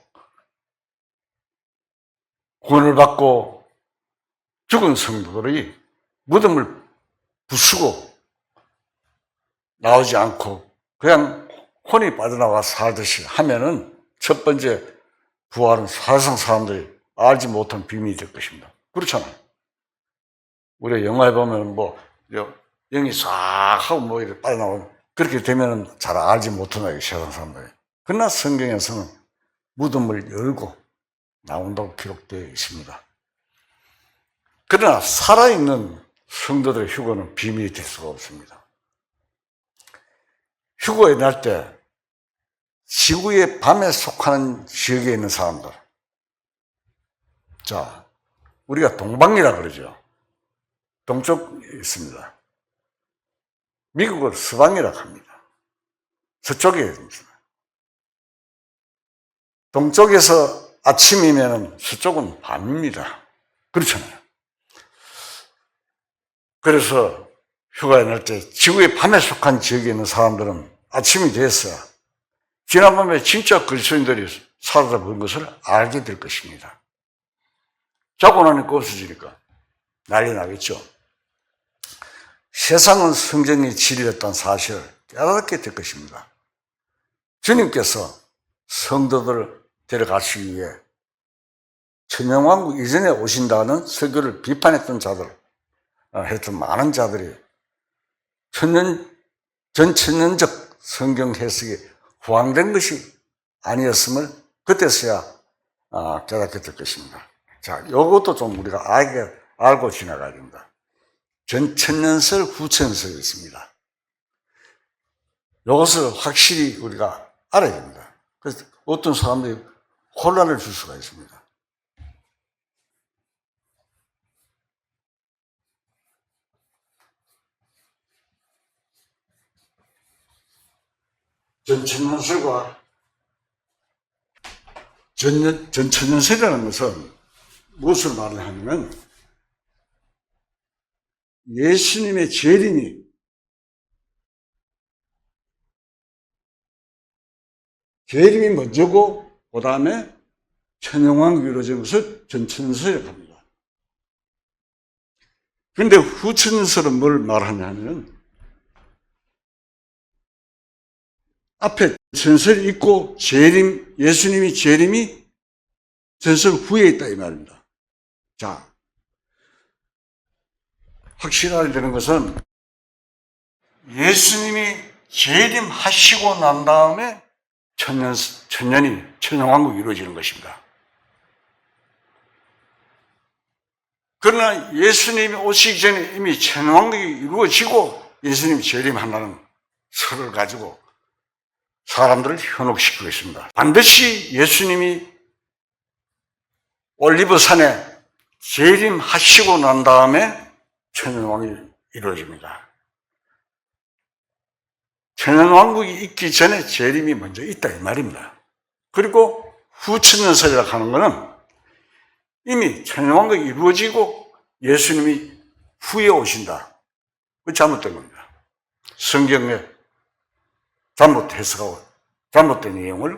구원을 받고 죽은 성도들이 무덤을 부수고 나오지 않고 그냥 혼이 빠져나와 살듯이 하면은 첫 번째 부활은 사실상 사람들이 알지 못한 비밀이 될 것입니다. 그렇잖아요. 우리가 영화에 보면 영이 싹 하고 이렇게 빠져나오면 그렇게 되면은 잘 알지 못하나요, 세상 사람들이. 그러나 성경에서는 무덤을 열고 나온다고 기록되어 있습니다. 그러나 살아있는 성도들의 휴거는 비밀이 될 수가 없습니다. 휴거에 날 때 지구의 밤에 속하는 지역에 있는 사람들, 자, 우리가 동방이라 그러죠. 동쪽에 있습니다. 미국을 서방이라고 합니다. 서쪽에 있습니다. 동쪽에서 아침이면 서쪽은 밤입니다. 그렇잖아요. 그래서 휴가에 날 때 지구의 밤에 속한 지역에 있는 사람들은 아침이 됐어야 지난밤에 진짜 그리스도인들이 살아다 본 것을 알게 될 것입니다. 자고 나니까 없어지니까 난리 나겠죠. 세상은 성경이 진리였다는 사실을 깨닫게 될 것입니다. 주님께서 성도들을 데려가시기 위해 천년왕국 이전에 오신다는 설교를 비판했던 자들, 했던 많은 자들이 전천년적 성경 해석이 후황된 것이 아니었음을 그때서야 깨닫게 될 것입니다. 자, 이것도 좀 우리가 알고 지나가야 됩니다. 전천년설, 후천년설이 있습니다. 이것을 확실히 우리가 알아야 됩니다. 그래서 어떤 사람들이 혼란을 줄 수가 있습니다. 전천년설과 전천년설이라는 것은 무엇을 말하냐면 예수님의 재림이 먼저고 그 다음에 천년왕국이 이루어진 것을 전천년설이라고 합니다. 그런데 후천년설은 뭘 말하냐면 앞에 전설이 있고 예수님이 재림이 전설 후에 있다 이 말입니다. 자, 확실해야 되는 것은 예수님이 재림하시고 난 다음에 천년왕국이 이루어지는 것입니다. 그러나 예수님이 오시기 전에 이미 천년왕국이 이루어지고 예수님이 재림한다는 설을 가지고 사람들을 현혹시키고 있습니다. 반드시 예수님이 올리브산에 재림하시고 난 다음에 천년왕국이 이루어집니다. 천년왕국이 있기 전에 재림이 먼저 있다 이 말입니다. 그리고 후천년설이라고 하는 것은 이미 천년왕국이 이루어지고 예수님이 후에 오신다. 그 잘못된 겁니다. 성경에 잘못 해석하고 잘못된 내용을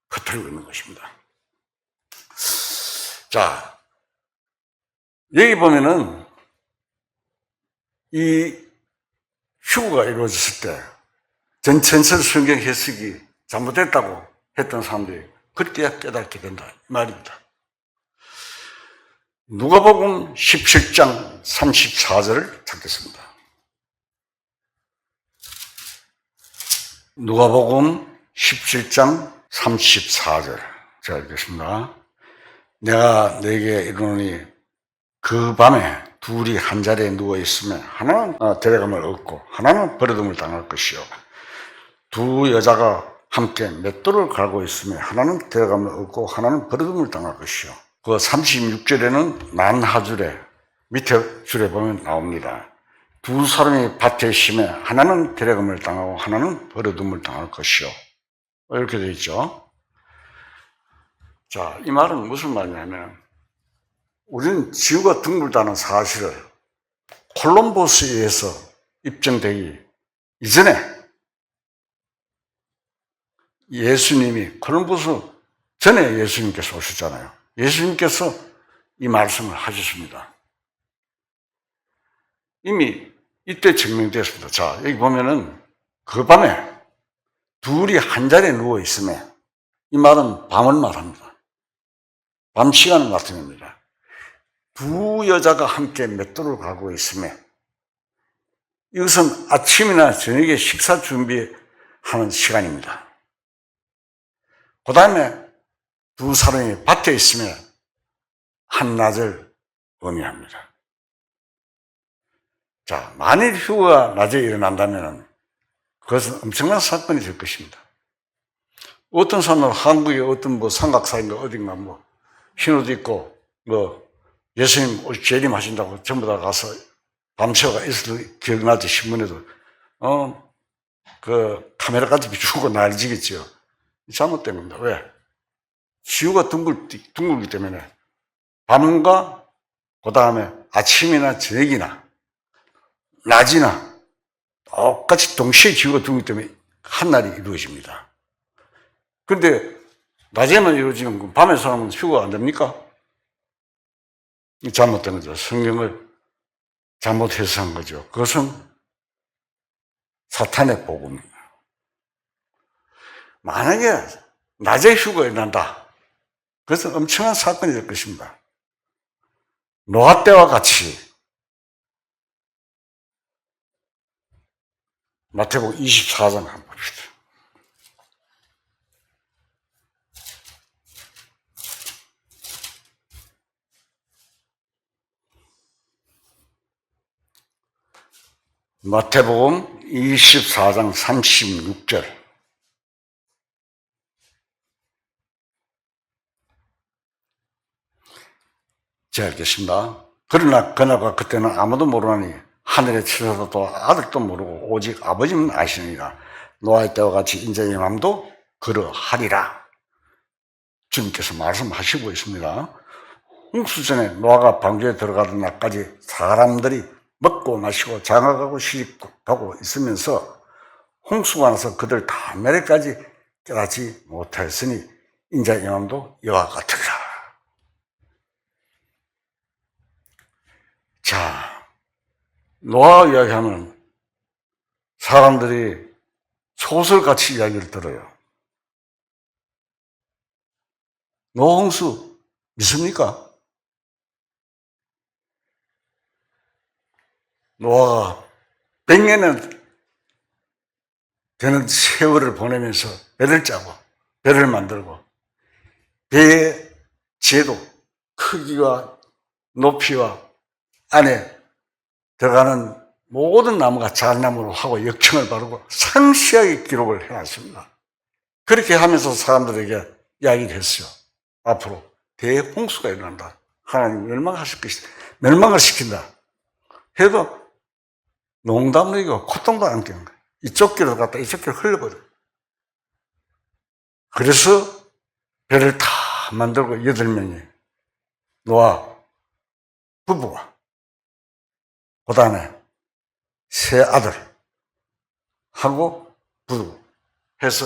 퍼뜨리고 있는 것입니다. 자, 여기 보면은 이 휴거가 이루어졌을 때 전천설 성경 해석이 잘못됐다고 했던 사람들이 그때야 깨닫게 된다 이 말입니다. 누가복음 17장 34절을 찾겠습니다. 누가복음 17장 34절 제가 읽겠습니다. 내가 네게 이르노니 그 밤에 둘이 한 자리에 누워있으면 하나는 데려감을 얻고 하나는 버려둠을 당할 것이요 두 여자가 함께 맷돌을 갈고 있으면 하나는 데려감을 얻고 하나는 버려둠을 당할 것이요 그 36절에는 난하줄에 밑에 줄에 보면 나옵니다. 두 사람이 밭에 있으면 하나는 데려감을 당하고 하나는 버려둠을 당할 것이요 이렇게 되어 있죠. 자, 이 말은 무슨 말이냐면 우리는 지구가 둥글다는 사실을 콜럼버스에 의해서 입증되기 이전에 예수님이 콜럼버스 전에 예수님께서 오셨잖아요. 예수님께서 이 말씀을 하셨습니다. 이미 이때 증명되었습니다. 자, 여기 보면은 그 밤에 둘이 한 자리에 누워 있으면 이 말은 밤을 말합니다. 밤 시간을 나타냅니다. 두 여자가 함께 맷돌을 갈고 있으면 이것은 아침이나 저녁에 식사 준비하는 시간입니다. 그 다음에 두 사람이 밭에 있으면 한낮을 의미합니다. 자, 만일 휴거가 낮에 일어난다면 그것은 엄청난 사건이 될 것입니다. 어떤 사람은 한국의 어떤 삼각사인가 어딘가 신호도 있고 예수님 재림하신다고 전부 다 가서 밤새가 있어도 기억나지 신문에도 그 카메라까지 비추고 난리지겠죠. 잘못된 겁니다. 왜? 지구가 둥글기 때문에 밤과 그 다음에 아침이나 저녁이나 낮이나 똑같이 동시에 지구가 둥글기 때문에 한날이 이루어집니다. 그런데 낮에만 이루어지면 밤에 사람은 휴가 안 됩니까? 잘못된 거죠. 성경을 잘못 해석한 거죠. 그것은 사탄의 복음입니다. 만약에 낮에 휴가 일어난다. 그것은 엄청난 사건이 될 것입니다. 노아 때와 같이 마태복음 24장 한번 봅시다. 마태복음 24장 36절. 제가 읽겠습니다. 그러나 그날과 그때는 아무도 모르나니 하늘의 천사도 아들도 모르고 오직 아버지는 아시느니라. 노아의 때와 같이 인자의 마음도 그러하리라. 주님께서 말씀하시고 있습니다. 홍수전에 노아가 방주에 들어가던 날까지 사람들이 먹고 마시고 장가가고 시집가고 있으면서 홍수가 나서 그들 다 메래까지 깨닫지 못하였으니 인자의 마음도 이와 같으리라. 자, 노아 이야기하면 사람들이 소설같이 이야기를 들어요. 노아 홍수 믿습니까? 노아가 100년은 되는 세월을 보내면서 배를 짜고 배를 만들고 배의 제도, 크기와 높이와 안에 들어가는 모든 나무가 잣나무로 하고 역청을 바르고 상세하게 기록을 해놨습니다. 그렇게 하면서 사람들에게 이야기를 했어요. 앞으로 대홍수가 일어난다. 하나님 멸망을 시킨다. 해도 농담도 이고 콧등도 안 끼는 거예요. 이쪽 길로 갔다 이쪽 길로 흘려버려요. 그래서 배를 다 만들고 8명이 노아 부부가 그 다음에 세 아들하고 부부 해서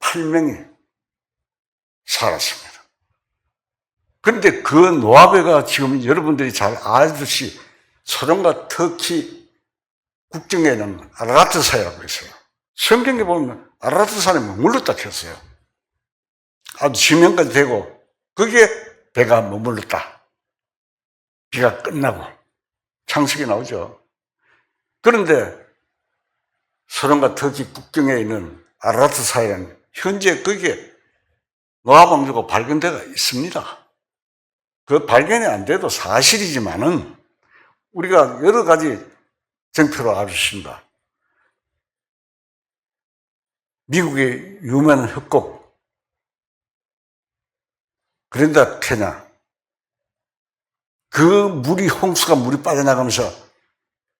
8명이 살았습니다. 그런데 그 노아배가 지금 여러분들이 잘 알듯이 소련과 터키 국경에 있는 아라라트 산이라고 있어요. 성경에 보면 아라라트 산에 머물렀다 했어요. 아주 지명까지 되고 거기에 배가 머물렀다. 비가 끝나고 창세기 나오죠. 그런데 소련과 터키 국경에 있는 아라라트 산에는 현재 거기에 노아 방주가 발견되어 있습니다. 그 발견이 안 돼도 사실이지만은 우리가 여러 가지 정표로 알 수 있습니다. 미국의 유명한 협곡 그랜다 캐냐 그 홍수가 물이 빠져나가면서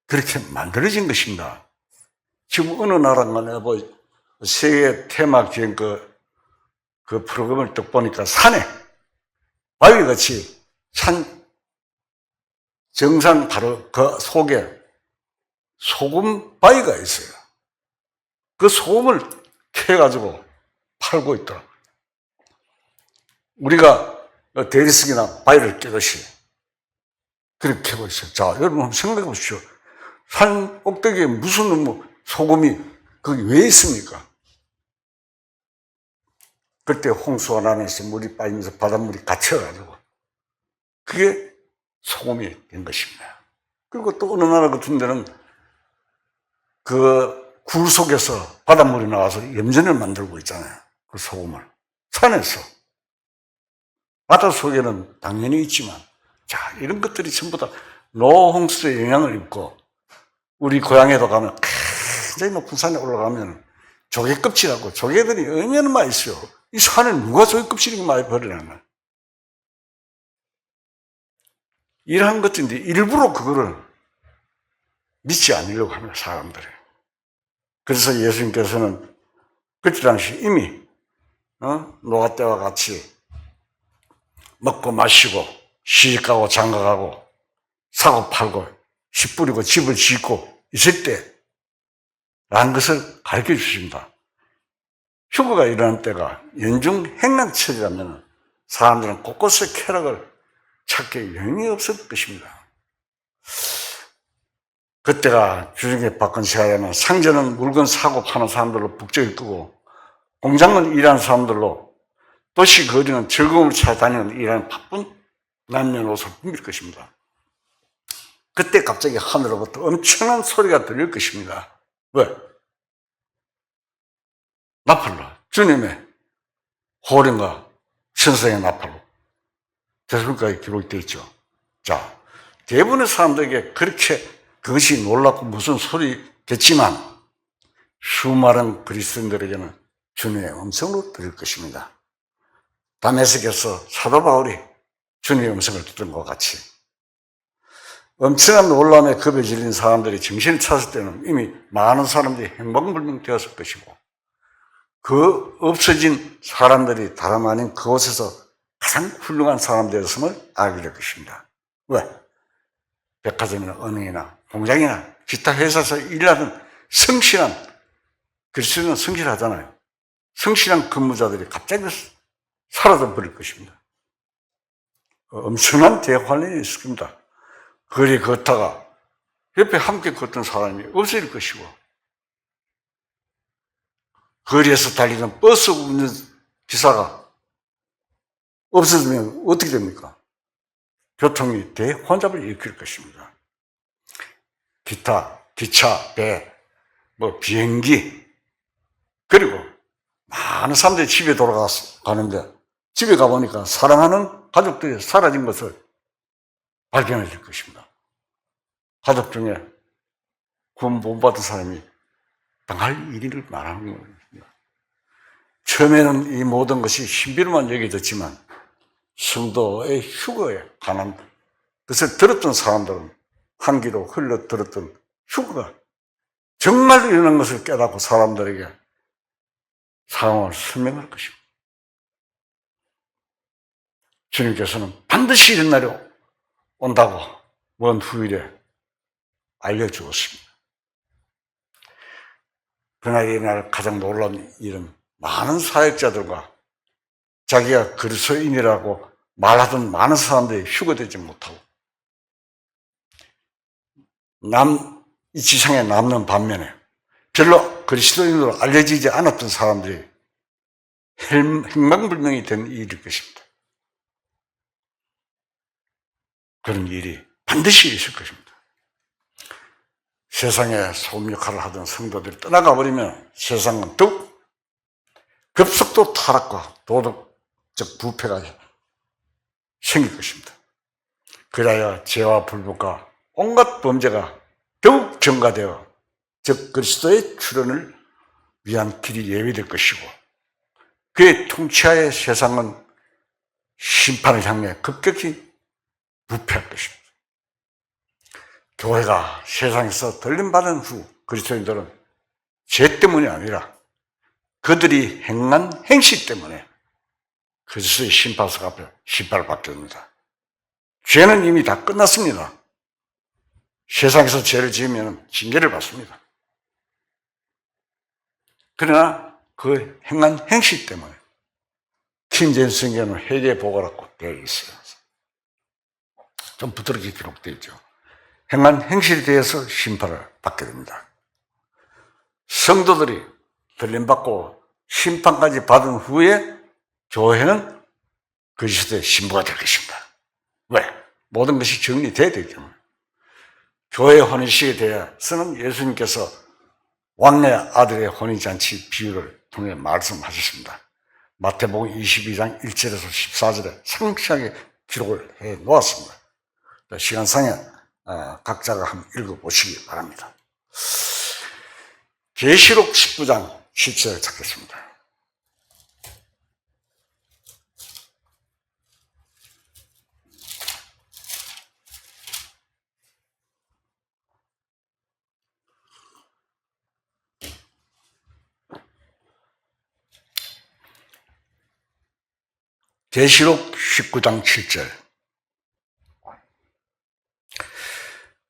그렇게 만들어진 것입니다. 지금 어느 나라가 뭐 세계 테마 기행 그 프로그램을 딱 보니까 산에 바위같이 산 정상 바로 그 속에 소금 바위가 있어요. 그 소금을 캐가지고 팔고 있더라고요. 우리가 대리석이나 바위를 깨듯이 그렇게 캐고 있어요. 자, 여러분 한번 생각해 보십시오. 산 꼭대기에 무슨 소금이 거기 왜 있습니까? 그때 홍수가 나면서 물이 빠지면서 바닷물이 갇혀가지고 그게 소금이 된 것입니다. 그리고 또 어느 나라 같은 데는 그 굴 속에서 바닷물이 나와서 염전을 만들고 있잖아요. 그 소금을. 산에서. 바다 속에는 당연히 있지만, 자, 이런 것들이 전부 다 노홍수의 영향을 입고, 우리 고향에도 가면 굉장히 높은 산에 올라가면 조개 껍질하고 조개들이 얼마나 많이 있어요. 이 산에 누가 조개 껍질이 많이 버리나. 이러한 것들인데 일부러 그거를 믿지 않으려고 합니다, 사람들이. 그래서 예수님께서는 그때 당시 이미 노아 때와 같이 먹고 마시고 시집가고 장가가고 사고 팔고 씨 뿌리고 집을 짓고 있을 때라는 것을 가르쳐 주십니다. 휴거가 일어난 때가 연중 행랑철이라면 사람들은 곳곳에 쾌락을 찾기 영이 없을 것입니다. 그때가 주중에 바꾼 시간에는 상전은 물건 사고 파는 사람들로 북적이 끄고 공장은 일하는 사람들로 도시 거리는 즐거움을 찾아다니는 일하는 바쁜 남녀노소를 붐빌 것입니다. 그때 갑자기 하늘로부터 엄청난 소리가 들릴 것입니다. 왜? 나팔로, 주님의 호령과 천사의 나팔로 대성까지 기록되어 있죠. 자, 대부분의 사람들에게 그렇게 그것이 놀랍고 무슨 소리겠지만 수많은 그리스도인들에게는 주님의 음성으로 들을 것입니다. 다메섹에서 사도 바울이 주님의 음성을 듣던 것 같이 엄청난 놀람에 겁에 질린 사람들이 정신을 찾을 때는 이미 많은 사람들이 행방불명되었을 것이고 그 없어진 사람들이 다름 아닌 그곳에서 가장 훌륭한 사람들이었음을 알게 될 것입니다. 왜? 백화점이나 은행이나 공장이나 기타 회사에서 일하는 성실한, 그리스도는 성실하잖아요. 성실한 근무자들이 갑자기 사라져 버릴 것입니다. 엄청난 대환란이 있을 겁니다. 거리 걷다가 옆에 함께 걷던 사람이 없어질 것이고, 거리에서 달리는 버스 운전 기사가 없어지면 어떻게 됩니까? 교통이 대혼잡을 일으킬 것입니다. 기타, 기차, 배, 비행기, 그리고 많은 사람들이 집에 돌아가는데 집에 가보니까 사랑하는 가족들이 사라진 것을 발견할 것입니다. 가족 중에 구원 못 받은 사람이 당할 일을 말하는 겁니다. 처음에는 이 모든 것이 신비로만 여겨졌지만 성도의 휴거에 관한 것을 들었던 사람들은 한 귀로 흘러 들었던 휴거가 정말 일어난 것을 깨닫고 사람들에게 상황을 설명할 것입니다. 주님께서는 반드시 이런 날이 온다고 먼 후일에 알려주었습니다. 그러나 이날 가장 놀라운 일은 많은 사역자들과 자기가 그리스도인이라고 말하던 많은 사람들이 휴거되지 못하고 이 지상에 남는 반면에 별로 그리스도인으로 알려지지 않았던 사람들이 행방불명이 된 일일 것입니다. 그런 일이 반드시 있을 것입니다. 세상에 소음 역할을 하던 성도들이 떠나가 버리면 세상은 더욱 급속도 타락과 도덕적 부패가 생길 것입니다. 그래야 죄와 불법과 온갖 범죄가 더욱 증가되어 즉 그리스도의 출현을 위한 길이 예비될 것이고 그의 통치하에 세상은 심판을 향해 급격히 부패할 것입니다. 교회가 세상에서 들림받은 후 그리스도인들은 죄 때문이 아니라 그들이 행한 행실 때문에 그리스도의 심판석 앞에 심판을 받게 됩니다. 죄는 이미 다 끝났습니다. 세상에서 죄를 지으면 징계를 받습니다. 그러나 그 행한 행실 때문에 킹제임스 성경은 회개의 보고라고 되어 있어요. 좀 부드럽게 기록되어 있죠. 행한 행실에 대해서 심판을 받게 됩니다. 성도들이 들림받고 심판까지 받은 후에 교회는 그리스도의 신부가 될 것입니다. 왜? 모든 것이 정리되어야 되기 때문에. 교회의 혼인식에 대해서는 예수님께서 왕래 아들의 혼인잔치 비유를 통해 말씀하셨습니다. 마태복음 22장 1절에서 14절에 상세하게 기록을 해 놓았습니다. 시간상에 각자가 한번 읽어보시기 바랍니다. 계시록 19장 10절을 찾겠습니다. 계시록 19장 7절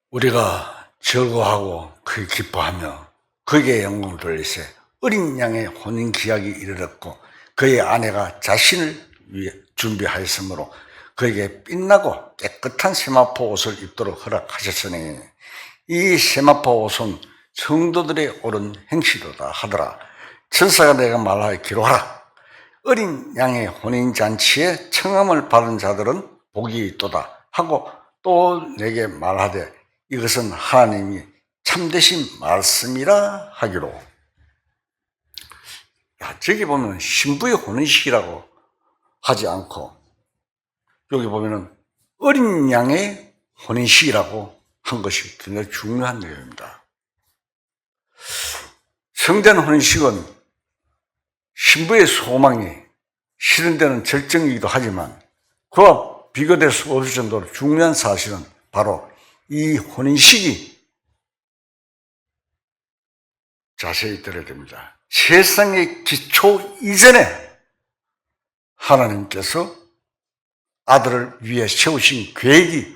우리가 즐거워하고 크게 기뻐하며 그에게 영광을 돌리세 어린 양의 혼인 기약이 이르렀고 그의 아내가 자신을 위해 준비하였으므로 그에게 빛나고 깨끗한 세마포 옷을 입도록 허락하셨으니 이 세마포 옷은 성도들의 옳은 행실로다 하더라. 천사가 내가 말하여 기록하라. 어린 양의 혼인잔치에 청함을 받은 자들은 복이 있도다 하고 또 내게 말하되 이것은 하나님이 참되신 말씀이라 하기로. 저기 보면 신부의 혼인식이라고 하지 않고 여기 보면은 어린 양의 혼인식이라고 한 것이 굉장히 중요한 내용입니다. 성전 혼인식은 신부의 소망이 실현되는 절정이기도 하지만 그와 비교될 수 없을 정도로 중요한 사실은 바로 이 혼인식이 자세히 들어야 됩니다. 세상의 기초 이전에 하나님께서 아들을 위해 세우신 계획이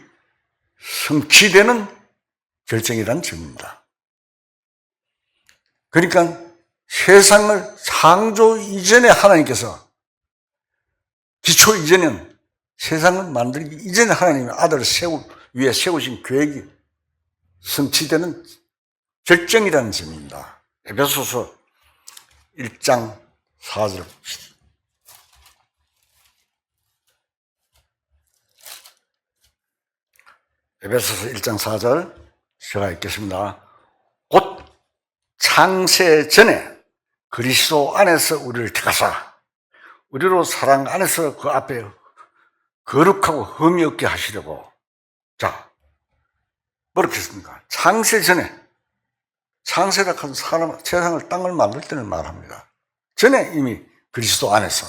성취되는 결정이라는 점입니다. 그러니까 세상을 창조 이전에 하나님께서 기초 이전에는 세상을 만들기 이전에 하나님이 아들을 위해 세우신 계획이 성취되는 결정이라는 점입니다. 에베소서 1장 4절 봅시다. 에베소서 1장 4절 제가 읽겠습니다. 곧 창세 전에 그리스도 안에서 우리를 택하사 우리로 사랑 안에서 그 앞에 거룩하고 흠이 없게 하시려고. 자, 뭐라고 했습니까? 창세 전에, 창세라 한 사람, 세상을 땅을 만들 때는 말합니다. 전에 이미 그리스도 안에서.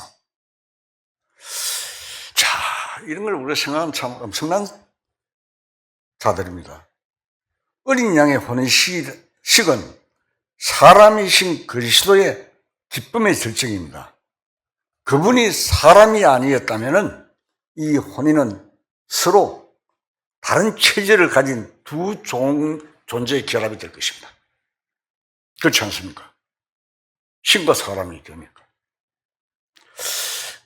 자, 이런 걸 우리가 생각하면 참 엄청난 자들입니다. 어린 양의 혼인식은 사람이신 그리스도의 기쁨의 절정입니다. 그분이 사람이 아니었다면 이 혼인은 서로 다른 체질을 가진 두 존재의 결합이 될 것입니다. 그렇지 않습니까? 신과 사람이 되니까.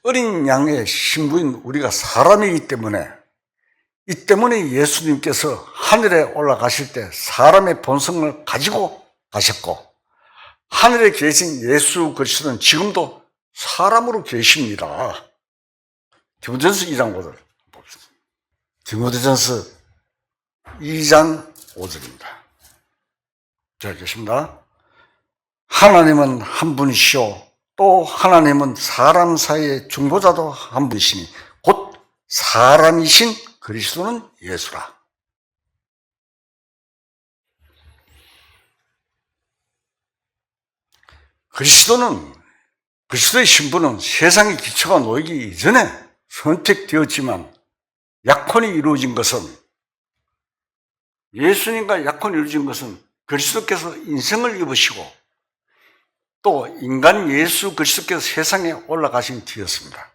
어린 양의 신부인 우리가 사람이기 때문에, 이 때문에 예수님께서 하늘에 올라가실 때 사람의 본성을 가지고 가셨고, 하늘에 계신 예수 그리스도는 지금도 사람으로 계십니다. 디모데전서 2장 5절 봅시다. 디모데전서 2장 5절입니다. 자, 읽겠습니다. 하나님은 한 분이시오. 또 하나님은 사람 사이의 중보자도 한 분이시니 곧 사람이신 그리스도는 예수라. 그리스도의 신부는 세상의 기초가 놓이기 이전에 선택되었지만 약혼이 이루어진 것은, 예수님과 약혼이 이루어진 것은 그리스도께서 인생을 입으시고 또 인간 예수 그리스도께서 세상에 올라가신 뒤였습니다.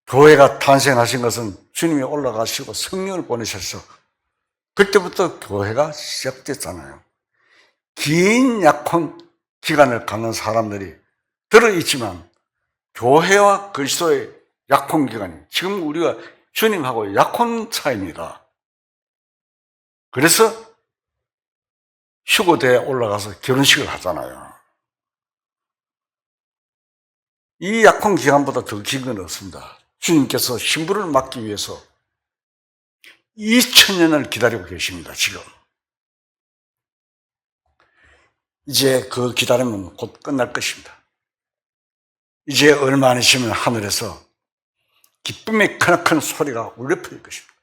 교회가 탄생하신 것은 주님이 올라가시고 성령을 보내셔서 그때부터 교회가 시작됐잖아요. 긴 약혼 기간을 갖는 사람들이 들어있지만 교회와 그리스도의 약혼 기간이, 지금 우리가 주님하고 약혼 차입니다. 그래서 휴거대에 올라가서 결혼식을 하잖아요. 이 약혼 기간보다 더 긴 건 없습니다. 주님께서 신부를 맡기 위해서 2000년을 기다리고 계십니다, 지금. 이제 그 기다림은 곧 끝날 것입니다. 이제 얼마 안 있으면 하늘에서 기쁨의 크나큰 소리가 울려 퍼질 것입니다.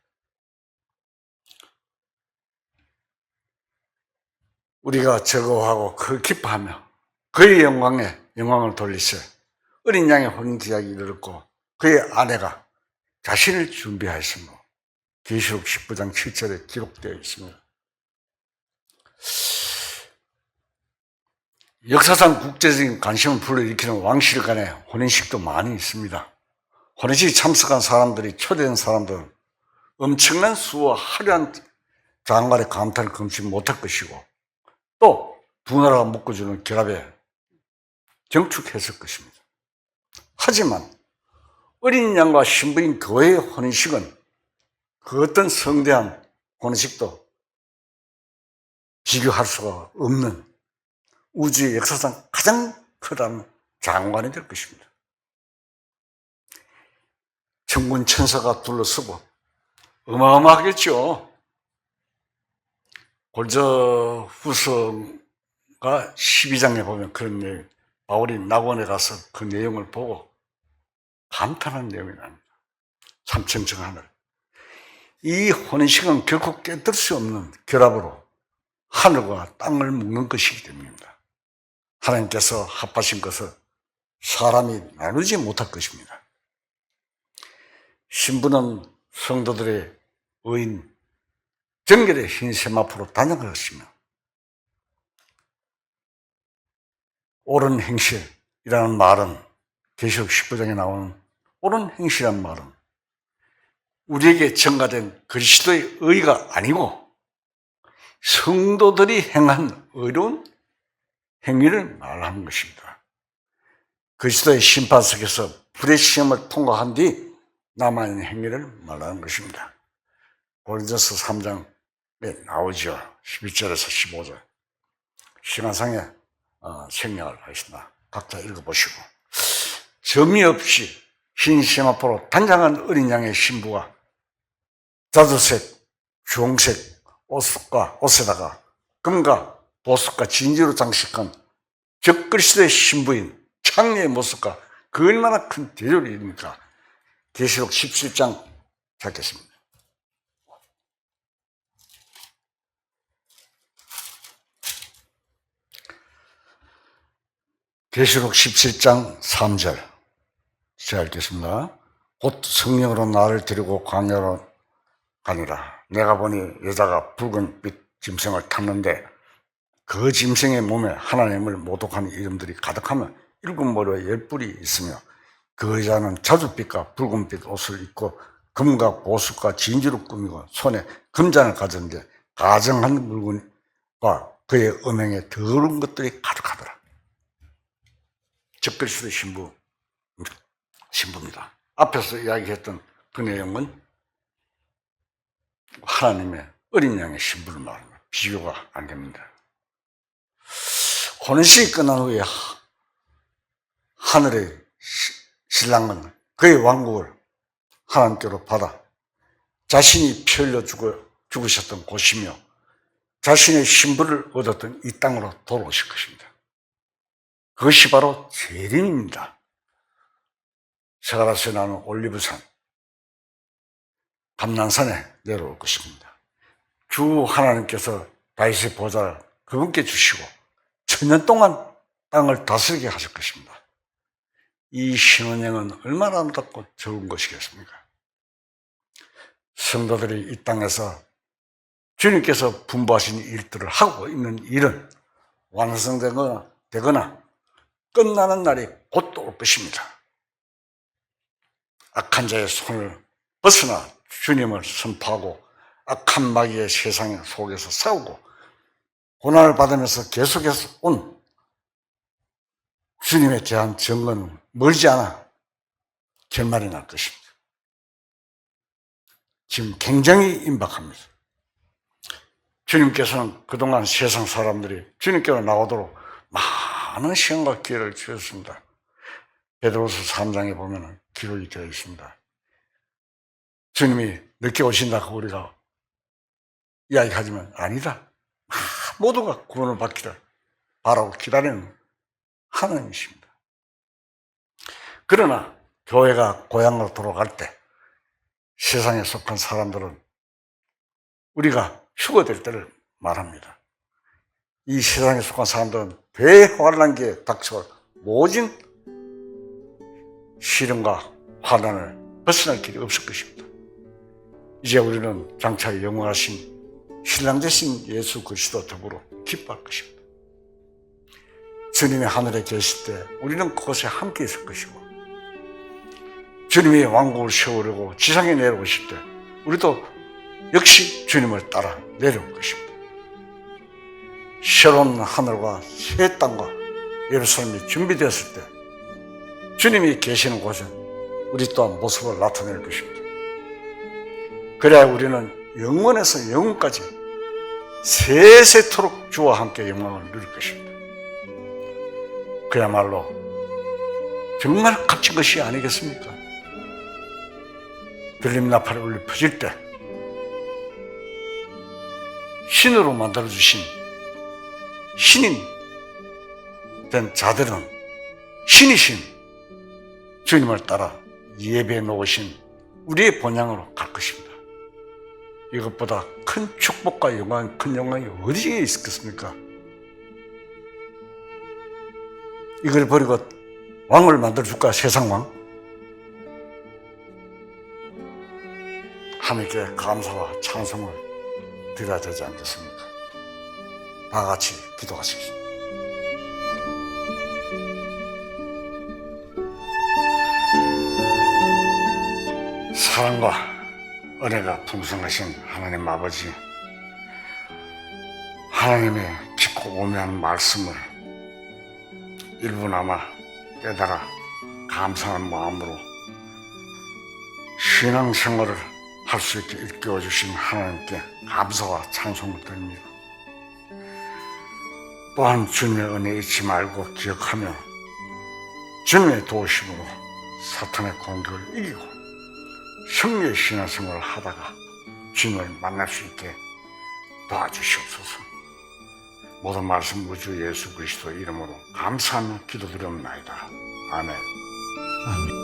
우리가 즐거워하고 그 기뻐하며 그의 영광을 돌리세. 어린 양의 혼인 기약이 이르렀고 그의 아내가 자신을 준비하였으므로 계시록 19장 7절에 기록되어 있습니다. 역사상 국제적인 관심을 불러일으키는 왕실 간의 혼인식도 많이 있습니다. 혼인식에 참석한 사람들이, 초대된 사람들은 엄청난 수와 화려한 장관의 감탄을 금치 못할 것이고 또 두 나라가 묶어주는 결합에 경축했을 것입니다. 하지만 어린 양과 신부인 교회의 혼인식은 그 어떤 성대한 혼인식도 비교할 수가 없는 우주의 역사상 가장 크다는 장관이 될 것입니다. 천군 천사가 둘러서고 어마어마하겠죠. 골저후서가 12장에 보면 그런 내용, 바울이 낙원에 가서 그 내용을 보고 감탄하는 내용이 납니다. 삼천정 하늘. 이 혼인식은 결코 깨뜨릴 수 없는 결합으로 하늘과 땅을 묶는 것이기 때문입니다. 하나님께서 합하신 것을 사람이 나누지 못할 것입니다. 신부는 성도들의 의인, 정결의 흰 세마포로 단장할 것이며 옳은 행실이라는 말은, 계시록 19장에 나오는 옳은 행실이라는 말은 우리에게 전가된 그리스도의 의가 아니고 성도들이 행한 의로운 행위를 말하는 것입니다. 그리스도의 심판석에서 불의 시험을 통과한 뒤 남아있는 행위를 말하는 것입니다. 고린도서 3장에 나오죠. 11절에서 15절. 시간상에 생략을 하신다. 각자 읽어보시고. 점이 없이 흰 세마포로 단장한 어린 양의 신부가 자주색 주홍색 옷에다가 금과 보석과 진주로 장식한 적그리스도의 신부인 창녀의 모습과 그 얼마나 큰 대조입니까? 계시록 17장 찾겠습니다. 계시록 17장 3절 제가 읽겠습니다. 곧 성령으로 나를 데리고 광야로 가니라. 내가 보니 여자가 붉은 빛 짐승을 탔는데 그 짐승의 몸에 하나님을 모독하는 이름들이 가득하며 7머리와 10뿔이 있으며 그 여자는 자줏빛과 붉은빛 옷을 입고 금과 보석과 진주로 꾸미고 손에 금잔을 가졌는데 가정한 물건과 그의 음행에 더러운 것들이 가득하더라. 적그리스도의 신부입니다. 앞에서 이야기했던 그 내용은 하나님의 어린 양의 신부를 말합니다. 비교가 안 됩니다. 혼인식이 끝난 후에 하늘의 신랑은 그의 왕국을 하나님께로 받아 자신이 피 흘려 죽으셨던 곳이며 자신의 신부를 얻었던 이 땅으로 돌아오실 것입니다. 그것이 바로 재림입니다. 세가라스에 나오는 올리브산, 감난산에 내려올 것입니다. 주 하나님께서 다윗의 보좌를 그분께 주시고 천년 동안 땅을 다스리게 하실 것입니다. 이 신혼여행은 얼마나 아름답고 좋은 것이겠습니까? 성도들이 이 땅에서 주님께서 분부하신 일들을 하고 있는 일은 완성되거나 끝나는 날이 곧 올 것입니다. 악한 자의 손을 벗어나 주님을 선포하고 악한 마귀의 세상 속에서 싸우고 고난을 받으면서 계속해서 온 주님에 대한 정권은 멀지 않아 결말이 날 것입니다. 지금 굉장히 임박합니다. 주님께서는 그동안 세상 사람들이 주님께로 나오도록 많은 시간과 기회를 주셨습니다. 베드로서 3장에 보면 기록이 되어 있습니다. 주님이 늦게 오신다고 우리가 이야기하지만 아니다. 모두가 구원을 받기를 바라고 기다리는 하나님이십니다. 그러나 교회가 고향으로 돌아갈 때 세상에 속한 사람들은 우리가 휴거될 때를 말합니다. 이 세상에 속한 사람들은 대환란기에 닥쳐 모진 시련과 환난을 벗어날 길이 없을 것입니다. 이제 우리는 장차 영원하신 신랑 되신 예수 그리스도 더불어 기뻐할 것입니다. 주님이 하늘에 계실 때 우리는 그곳에 함께 있을 것이고 주님이 왕국을 세우려고 지상에 내려오실 때 우리도 역시 주님을 따라 내려올 것입니다. 새로운 하늘과 새 땅과 예루살렘이 준비되었을 때 주님이 계시는 곳에 우리 또한 모습을 나타낼 것입니다. 그래야 우리는 영원에서 영원까지 세세토록 주와 함께 영광을 누릴 것입니다. 그야말로 정말 값진 것이 아니겠습니까? 들림 나팔이 울려 퍼질 때 신으로 만들어주신 신인 된 자들은 신이신 주님을 따라 예배에 놓으신 우리의 본향으로 갈 것입니다. 이것보다 큰 축복과 영광, 큰 영광이 어디에 있겠습니까? 이걸 버리고 왕을 만들어줄까? 세상 왕? 하나님께 감사와 찬송을 드려야 되지 않겠습니까? 다 같이 기도하십시오. 사랑과 은혜가 풍성하신 하나님 아버지, 하나님의 깊고 오묘한 말씀을 일부나마 깨달아 감사한 마음으로 신앙생활을 할 수 있게 일깨워 주신 하나님께 감사와 찬송을 드립니다. 또한 주님의 은혜 잊지 말고 기억하며 주님의 도우심으로 사탄의 공격을 이기고 승리의 신앙생활을 하다가 주님을 만날 수 있게 도와주시옵소서. 모든 말씀 우주 예수 그리스도 이름으로 감사하며 기도드리옵나이다. 아멘. 아멘.